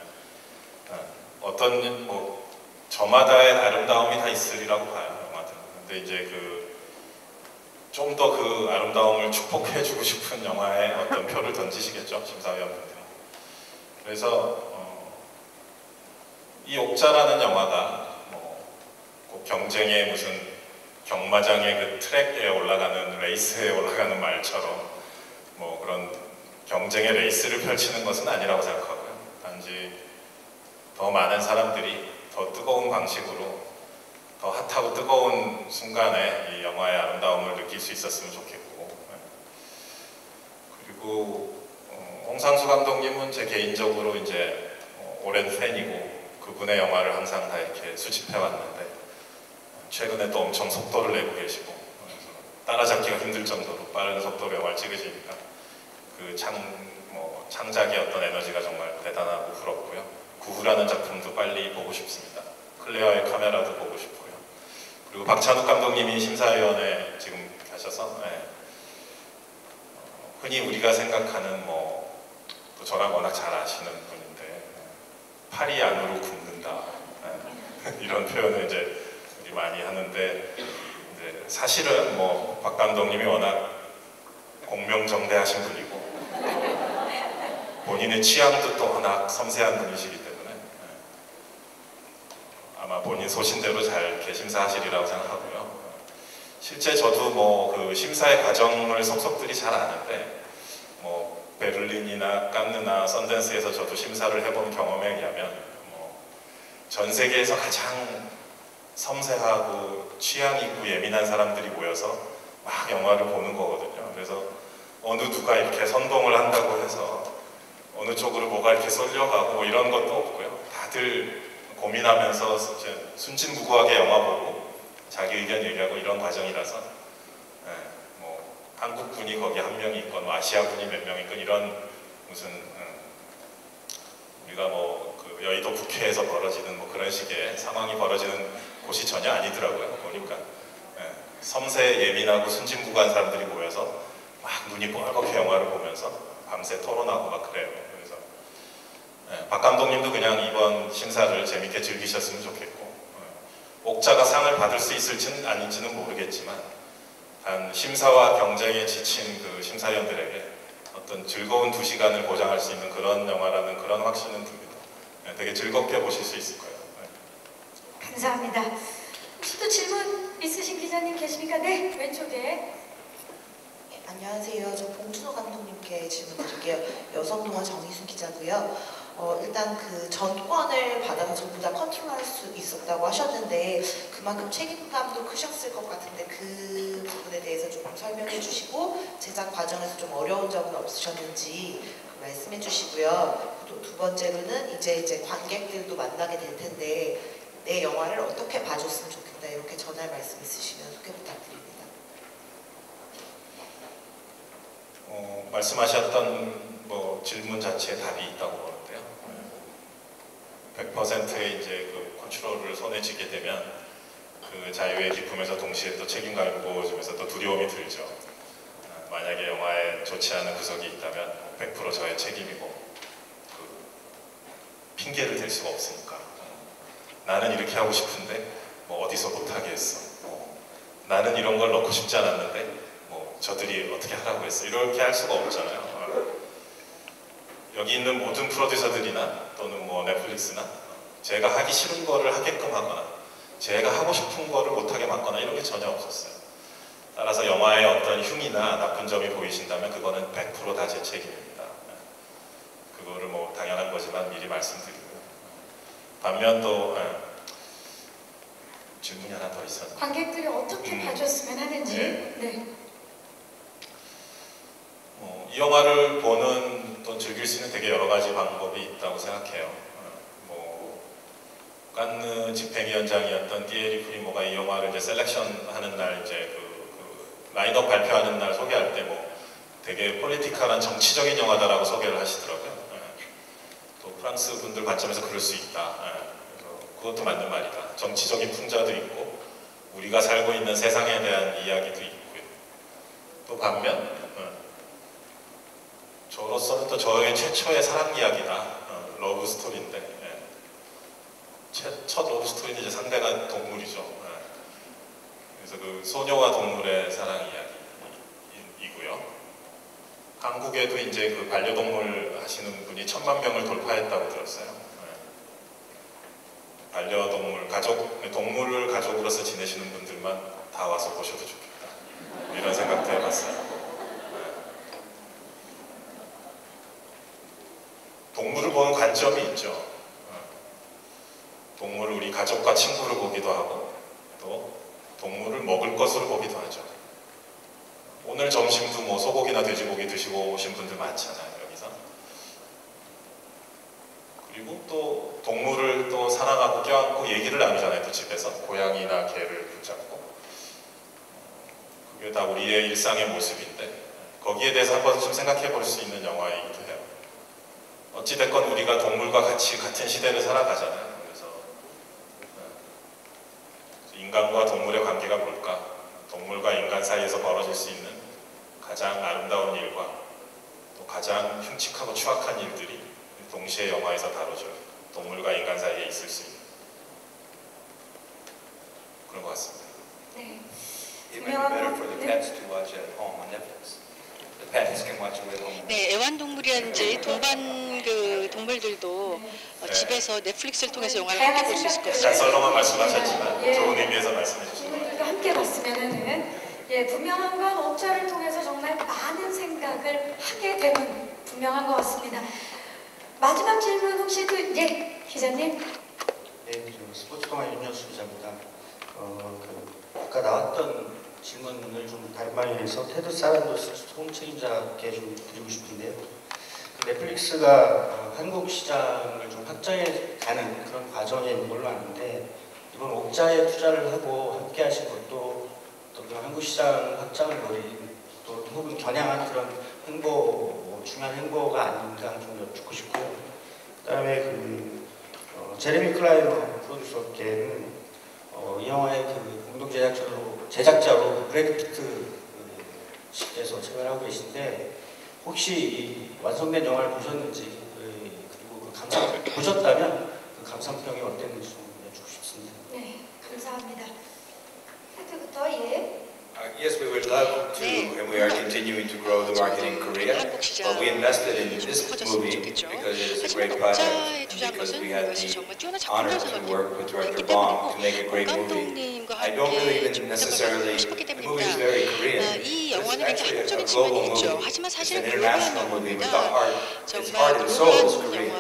어떤 저마다의 아름다움이 다 있으리라고 봐요, 영화들은. 근데 이제 좀 더 그 아름다움을 축복해주고 싶은 영화에 어떤 표를 던지시겠죠, 심사위원분들이. 그래서 이 옥자라는 영화가 꼭 경쟁의 무슨 경마장의 그 트랙에 올라가는 레이스에 올라가는 말처럼 그런 경쟁의 레이스를 펼치는 것은 아니라고 생각하고요. 단지 더 많은 사람들이 더 뜨거운 방식으로 더 핫하고 뜨거운 순간에 이 영화의 아름다움을 느낄 수 있었으면 좋겠고, 그리고 홍상수 감독님은 제 개인적으로 이제 오랜 팬이고 그분의 영화를 항상 다 이렇게 수집해 왔는데 최근에 또 엄청 속도를 내고 계시고 따라잡기가 힘들 정도로 빠른 속도로 영화를 찍으시니까 그 창작의 어떤 에너지가 정말 대단하고 부럽고요. 구후라는 작품도 빨리 보고 싶습니다. 클레어의 카메라도 보고 싶고요. 그리고 박찬욱 감독님이 심사위원회 지금 가셔서 흔히 우리가 생각하는 또 저랑 워낙 잘 아시는 분인데 팔이 안으로 굽는다 이런 표현을 이제 우리 많이 하는데 사실은 박 감독님이 워낙 공명정대하신 분이고 본인의 취향도 또 워낙 섬세한 분이시기 때문에 아마 본인 소신대로 잘 이렇게 심사하시리라고 생각하고요. 실제 저도 그 심사의 과정을 속속들이 잘 아는데 베를린이나 칸느나 선댄스에서 저도 심사를 해본 경험에 의하면 전 세계에서 가장 섬세하고 취향 있고 예민한 사람들이 모여서 막 영화를 보는 거거든요. 그래서 어느 누가 이렇게 선동을 한다고 해서 어느 쪽으로 뭐가 이렇게 쏠려가고 이런 것도 없고요. 다들 고민하면서 순진무구하게 영화 보고 자기 의견 얘기하고 이런 과정이라서 한국 분이 거기 한 명이 있건 아시아 분이 몇 명 있건 이런 무슨 우리가 그 여의도 국회에서 벌어지는 그런 식의 상황이 벌어지는 곳이 전혀 아니더라고요. 보니까 섬세 예민하고 순진무구한 사람들이 모여서 막 눈이 뻘겋게 영화를 보면서 밤새 토론하고 막 그래요. 그래서 박 감독님도 그냥 이번 심사를 재밌게 즐기셨으면 좋겠고, 옥자가 상을 받을 수 있을지는 아닌지는 모르겠지만 단 심사와 경쟁에 지친 그 심사위원들에게 어떤 즐거운 2시간을 보장할 수 있는 그런 영화라는 그런 확신은 듭니다. 되게 즐겁게 보실 수 있을 거예요. 감사합니다. 혹시 또 질문 있으신 기자님 계십니까? 네, 왼쪽에. 안녕하세요. 저 봉준호 감독님께 질문 드릴게요. 여성동화 정희순 기자고요. 일단 그 전권을 받아서 전부 다 컨트롤할 수 있었다고 하셨는데 그만큼 책임감도 크셨을 것 같은데 그 부분에 대해서 좀 설명해 주시고 제작 과정에서 좀 어려운 점은 없으셨는지 말씀해 주시고요. 또 두 번째로는 이제 관객들도 만나게 될 텐데 내 영화를 어떻게 봐줬으면 좋겠다 이렇게 전할 말씀 있으시면 소개 부탁드립니다. 말씀하셨던 질문 자체에 답이 있다고 보는데요. 100%의 이제 그 컨트롤을 손에 쥐게 되면 그 자유의 기쁨에서 동시에 또 책임감이 무거워지면서 또 두려움이 들죠. 만약에 영화에 좋지 않은 구석이 있다면 100% 저의 책임이고 그 핑계를 댈 수가 없으니까. 나는 이렇게 하고 싶은데 어디서 못하게 했어. 나는 이런 걸 넣고 싶지 않았는데 저들이 어떻게 하라고 했어. 이렇게 할 수가 없잖아요. 여기 있는 모든 프로듀서들이나 또는 넷플릭스나 제가 하기 싫은 거를 하게끔 하거나 제가 하고 싶은 거를 못하게 막거나 이런 게 전혀 없었어요. 따라서 영화에 어떤 흉이나 나쁜 점이 보이신다면 그거는 100% 다 제 책임입니다. 그거를 당연한 거지만 미리 말씀드리고요. 반면 또 질문이 하나 더 있었는데 관객들이 어떻게 봐줬으면 하는지. 네. 이 영화를 보는 또 즐길 수 있는 되게 여러 가지 방법이 있다고 생각해요. 칸느 집행위원장이었던 디에리 프리모가 이 영화를 이제 셀렉션하는 날 이제 그 라인업 발표하는 날 소개할 때 되게 폴리티컬한 정치적인 영화다라고 소개를 하시더라고요. 또 프랑스 분들 관점에서 그럴 수 있다. 그래서 그것도 맞는 말이다. 정치적인 풍자도 있고 우리가 살고 있는 세상에 대한 이야기도 있고요. 또 반면 저로서는 또 저의 최초의 사랑 이야기다. 러브 스토리인데 첫 러브 스토리는 이제 상대가 동물이죠. 그래서 그 소녀와 동물의 사랑 이야기이고요. 한국에도 이제 그 반려동물 하시는 분이 1000만 명을 돌파했다고 들었어요. 반려동물, 동물을 가족으로서 지내시는 분들만 다 와서 보셔도 좋겠다. 이런 생각도 해봤어요. 동물을 보는 관점이 있죠. 동물을 우리 가족과 친구로 보기도 하고 또 동물을 먹을 것으로 보기도 하죠. 오늘 점심도 소고기나 돼지고기 드시고 오신 분들 많잖아요, 여기서. 그리고 또 동물을 또 사랑하고 껴안고 얘기를 나누잖아요, 또 집에서. 고양이나 개를 붙잡고. 그게 다 우리의 일상의 모습인데 거기에 대해서 한번 좀 생각해 볼 수 있는 영화이기도 해요. 어찌됐건 우리가 동물과 같이 같은 시대를 살아가잖아요. 그래서 인간과 동물의 관계가 뭘까? 동물과 인간 사이에서 벌어질 수 있는 가장 아름다운 일과 또 가장 흉측하고 추악한 일들이 동시에 영화에서 다뤄져요. 동물과 인간 사이에 있을 수 있는 그런 것 같습니다. 네. It might be better for the pets to watch at home on Netflix. The pets can watch it at home. 네, 애완동물이라든지 동반 동물들도 집에서 넷플릭스를 통해서 영화를 함께 볼 수 있을 것 약간 같습니다. 썰렁한 말씀하셨지만 좋은 의미에서 말씀해 주신 것 같아요. 분들도 함께 봤으면 하는 분명한 건 옥자를 통해서 정말 많은 생각을 하게 되는 분명한 것 같습니다. 마지막 질문 혹시 기자님? 네, 스포츠동아 윤여수 기자입니다. 아까 나왔던 질문을 좀 다른 방향에서 테드 사란도스 총책임자께 좀 드리고 싶은데요. 넷플릭스가 한국 시장을 좀 확장해 가는 그런 과정에 있는 걸로 아는데 이번 옥자에 투자를 하고 함께 하신 것도 또 그런 한국 시장 확장을 노린 또 혹은 겨냥한 그런 행보, 중요한 행보가 아닌가 좀 여쭙고 싶고 그다음에 제레미 클라이너 프로듀서께는 이 영화의 공동 제작자로 브래드 피트 씨께서 참여를 하고 계신데 혹시 이 완성된 영화를 보셨는지 그리고 보셨다면 그 감상평이 어땠는지 좀 여쭙고 싶습니다. 네, 감사합니다. 헤드부터 예. Yes, we would love to, and we are continuing to grow the market in Korea. But we invested in this movie because it is a great project, and because we had the honor to work with director Bong to make a great movie. I don't really even necessarily, the movie is very Korean. It's actually a global movie. It's an international movie, but the heart, its heart and soul is Korean.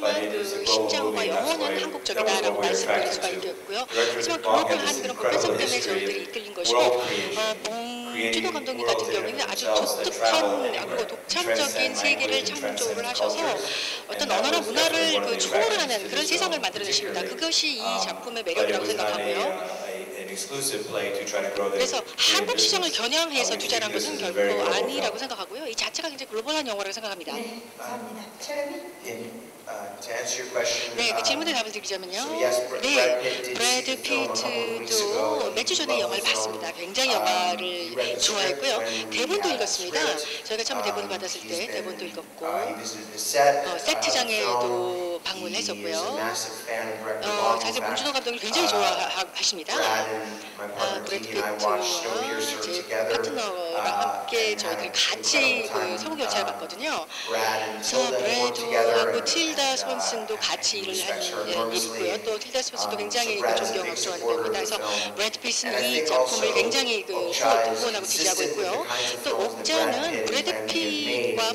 But it is a global movie, and that's why that was what we're attracted to. Director Bong has this incredible history of world creation. 봉준호 감독님 같은 경우에는 아주 독특한 독창적인 세계를 창조를 하셔서 어떤 언어나 문화를 그 초월하는 그런 세상을 만들어내십니다. 그것이 이 작품의 매력이라고 생각하고요. 그래서 한국 시장을 겨냥해서 투자한 것은 결코 아니라고 생각하고요. 이 자체가 굉장히 글로벌한 영화라고 생각합니다. 네, 감사합니다. 제레미? To answer your question, 네, 그 질문에 답을 드리자면요. so yes, 네, 브래드 피트도 몇 주 전에 영화를 봤습니다. 굉장히 영화를 좋아했고요. 대본도 읽었습니다. 저희가 처음 대본을 받았을 때 대본도 읽었고 세트장에도 방문했었고요. 사실 봉준호 감독을 굉장히 좋아하십니다. 브래드 피트와 제 파트너랑 함께 저희들이 같이 그 성우결차를 봤거든요. 그래서 브래드하고 틸다 스원슨도 같이 일을 하는 일이고요. 또 틸다 스원슨도 굉장히 존경하고 좋아하는 배우입니다. 그래서 브래드 피트는 이 작품을 굉장히 응원하고 지지하고 있고요. 또 옥자는 브래드 피트와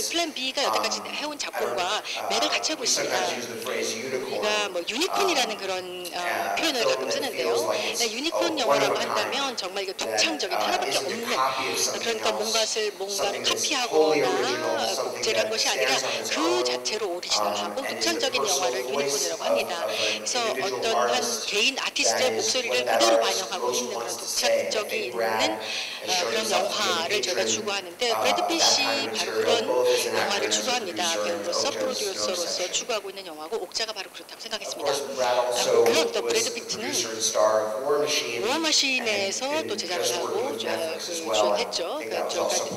플랜 B가 여태까지 해온 작품과 맥을 같이 하고 있습니다. 우리가 뭐 유니콘이라는 그런 표현을 가끔 쓰는데요. 유니콘 영화라고 한다면 정말 이거 독창적인 하나밖에 없는 그러니까 뭔가를 카피하거나 복제를 한 것이 아니라 그 자체로 오리지널하고 독창적인 영화를 유니콘이라고 합니다. 그래서 어떤 한 개인 아티스트의 목소리를 그대로 반영하고 있는 그런 독창적이 있는 그런 영화를 저희가 추구하는데 브래드 핏이 바로 그런 영화를 추구합니다. 배우로서 프로듀서로서 추구하고 있는 영화고 옥자가 바로 그렇다고 생각했습니다. 물론 또 브래드 피트는 워머신에서 또 제작을 하고 주연했죠. 저희가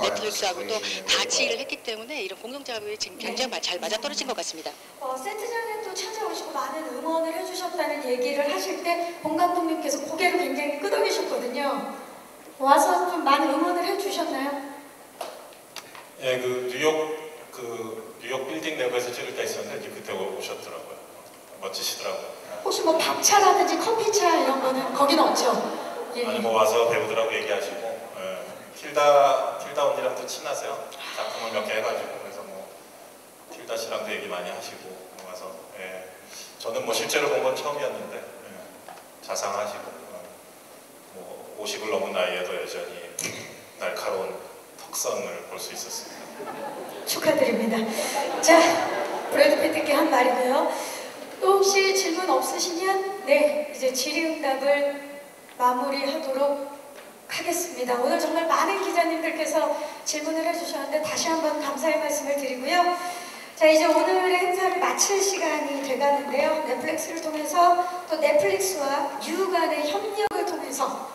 넷플릭스하고 또 같이 일을 했기 때문에 이런 공동작업이 굉장히 잘 맞아떨어진 것 같습니다. 세트장에 또 찾아오시고 많은 응원을 해주셨다는 얘기를 하실 때 봉 감독님께서 고개를 굉장히 끄덕이셨거든요. 와서 좀 많은 응원을 해주셨나요? 예, 뉴욕 빌딩 내부에서 찍을 때 있었는데 그때 오셨더라고요. 멋지시더라고요. 혹시 뭐 밥차라든지 커피차 이런 거는 거기는 없죠? 예. 아니 뭐 와서 배우들하고 얘기하시고 틸다 언니랑도 친하세요. 작품을 몇 개 해가지고 그래서 뭐 틸다 씨랑도 얘기 많이 하시고 와서 저는 뭐 실제로 본 건 처음이었는데 자상하시고 뭐 50을 넘은 나이에도 여전히 날카로운 턱선을 볼 수 있었습니다. 축하드립니다. 자, 브래드 피트께 한 말이고요. 또 혹시 질문 없으시면 네, 이제 질의응답을 마무리하도록 하겠습니다. 오늘 정말 많은 기자님들께서 질문을 해주셨는데 다시 한번 감사의 말씀을 드리고요. 자, 이제 오늘의 행사를 마칠 시간이 돼가는데요. 넷플릭스를 통해서 또 넷플릭스와 유 간의 협력을 통해서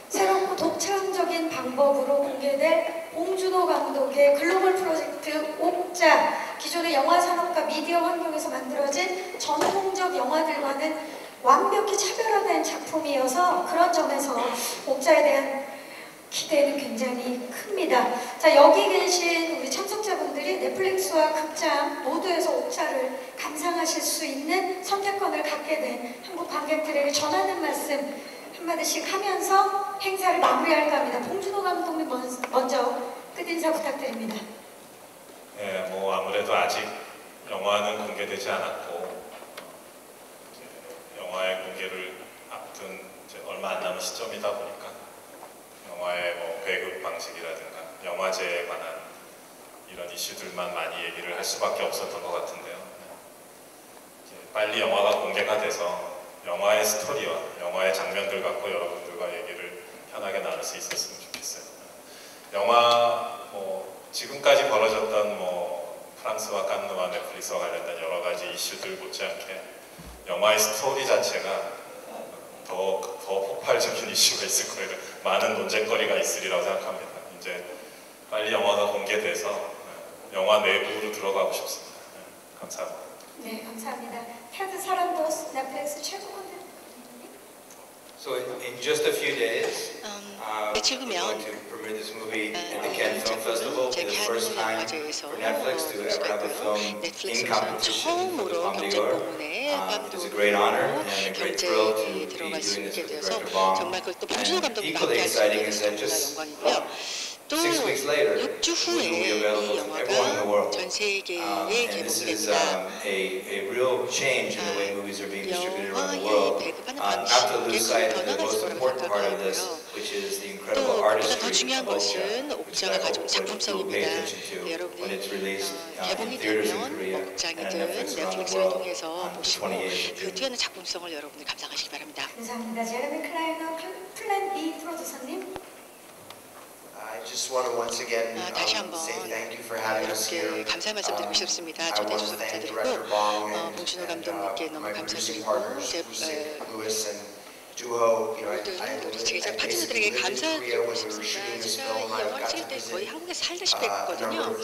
새롭고 독창적인 방법으로 공개될 봉준호 감독의 글로벌 프로젝트 옥자, 기존의 영화 산업과 미디어 환경에서 만들어진 전통적 영화들과는 완벽히 차별화된 작품이어서 그런 점에서 옥자에 대한 기대는 굉장히 큽니다. 자, 여기 계신 우리 참석자분들이 넷플릭스와 극장 모두에서 옥자를 감상하실 수 있는 선택권을 갖게 된 한국 관객들에게 전하는 말씀 한마디씩 하면서 행사를 마무리할까 합니다. 봉준호 감독님 먼저 끝인사 부탁드립니다. 네, 뭐 아무래도 아직 영화는 공개되지 않았고 영화의 공개를 앞둔 얼마 안 남은 시점이다 보니까 영화의 뭐 배급 방식이라든가 영화제에 관한 이런 이슈들만 많이 얘기를 할 수밖에 없었던 것 같은데요. 빨리 영화가 공개가 돼서 영화의 스토리와 영화의 장면들 갖고 여러분들과 얘기를 편하게 나눌 수 있었으면 좋겠어요. 영화 뭐 지금까지 벌어졌던 뭐 프랑스와 칸누와 넷플릭스와 관련된 여러 가지 이슈들 못지않게 영화의 스토리 자체가 더 폭발적인 이슈가 있을 거예요. 많은 논쟁거리가 있으리라고 생각합니다. 이제 빨리 영화가 공개돼서 영화 내부로 들어가고 싶습니다. 감사합니다. 네, 감사합니다. 테드 사란도스 넷플릭스 최고 콘텐츠. So in just a few days, 며칠 we're 후면 going to premiere this movie at the Cannes Film Festival for the first time for Netflix to ever have a film in competition with the Palme d'Or. It's a great honor and a great thrill to be doing this with Director Bong. And equally exciting is that just 6 weeks later, this will be available to everyone in the world. And this is a real change in the way movies are being distributed around the world. Not to lose sight of the most important part of this, which is the incredible artistry of Okja, which I hope people pay attention to when it's released in theaters in Korea and on Netflix around the world on the 28th of June. 뛰어난 작품성을 여러분들 감상하시기 바랍니다. 감사합니다. 제레미 클라이너 플랜 B 프로듀서님. I just want to once again 다시 한번 say thank you for having us here. 감사의 말씀 드리고 싶습니다. I 초대해 want to 주셔서 thank 감사드리고 Director Bong and 봉준호 감독님께 너무 my producing 감사드리고 partners, Lewis and Duho. You know, 우리 제작 파트너들에게 감사드리고 싶습니다. 제가 이 영화를 찍을 때 거의 한국에서 살다시피 했거든요.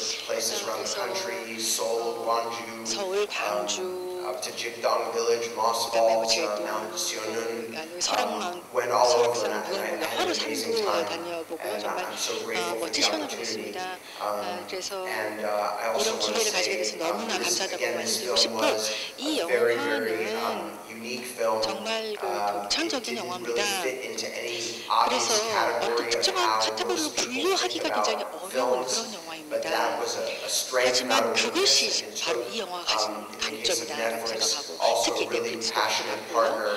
서울, 광주, to Jigdong Village, Moss Falls, Mount Sionun. Went all over and I had an amazing time. And I'm so grateful for the opportunity. 그래서 And I also 이런 want to 기회를 가지게 say 돼서 너무나 감사하다고 again, this 말씀드리고 film 싶고 was 이 a very, very 영화는 unique film. 정말 독창적인 It didn't 영화입니다. really fit into any 그래서 obvious category 어떤 of 특정한 how 카테고리로 most people 분류하기가 think 굉장히 about 어려운 films. 그런 But 영화입니다. that was a strength, not 하지만 a 그것이 weakness. And 바로 이 영화가 가진 in the case of 강점이다라고 Netflix, 생각하고 also 특히 a really 넷플릭스가 passionate partner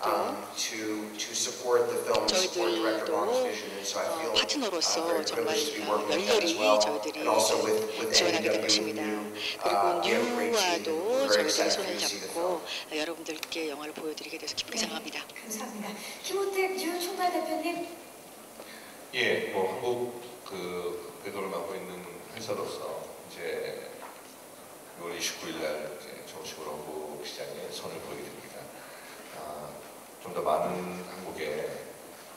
to support the film, support Director Bong's vision. And so I feel 파트너로서 very 정말 privileged to be working with them as 열렬히 well. 저희들이 And also with 지원하게 될 NW 것입니다. and 그리고 we have a great team. 뉴와도 We're very 저희들이 excited 손을 to see the film. 잡고 여러분들께 영화를 보여드리게 돼서 기쁘게 생각합니다. 감사합니다. 김호택 유 총괄 대표님. 예, 뭐 한국 그 배도를 맡고 있는 회사로서 이제 6월 29일 날 이제 정식으로 한국 시장에 선을 보이게 됩니다. 좀 더 많은 한국의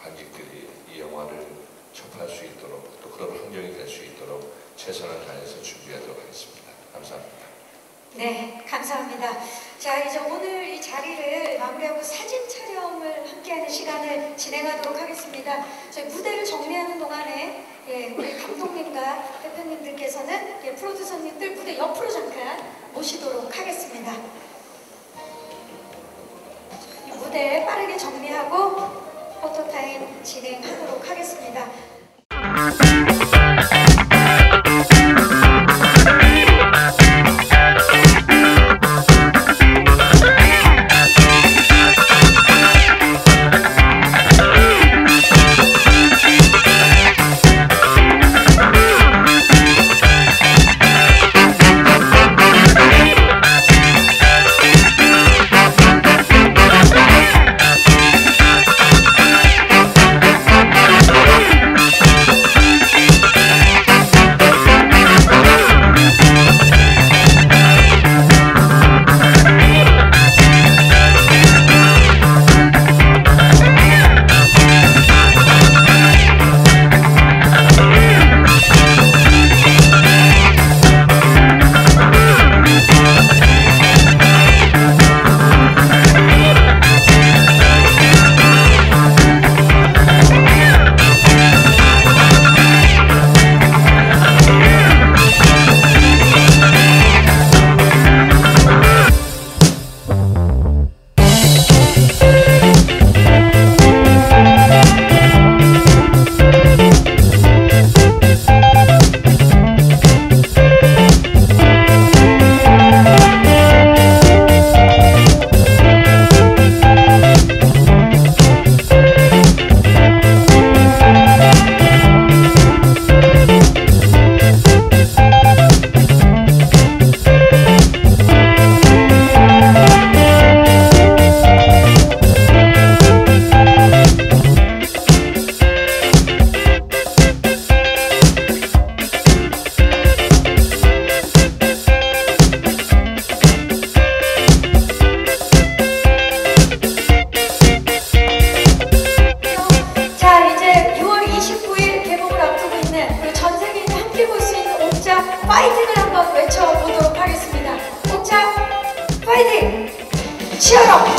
관객들이 이 영화를 접할 수 있도록 또 그런 환경이 될 수 있도록 최선을 다해서 준비하도록 하겠습니다. 감사합니다. 네, 감사합니다. 자, 이제 오늘 이 자리를 마무리하고 사진 촬영을 함께하는 시간을 진행하도록 하겠습니다. 저희 무대를 정리하는 동안에 우리 감독님과 대표님들께서는 프로듀서님들 무대 옆으로 잠깐 모시도록 하겠습니다. 이 무대 빠르게 정리하고 포토타임 진행하도록 하겠습니다. 치열업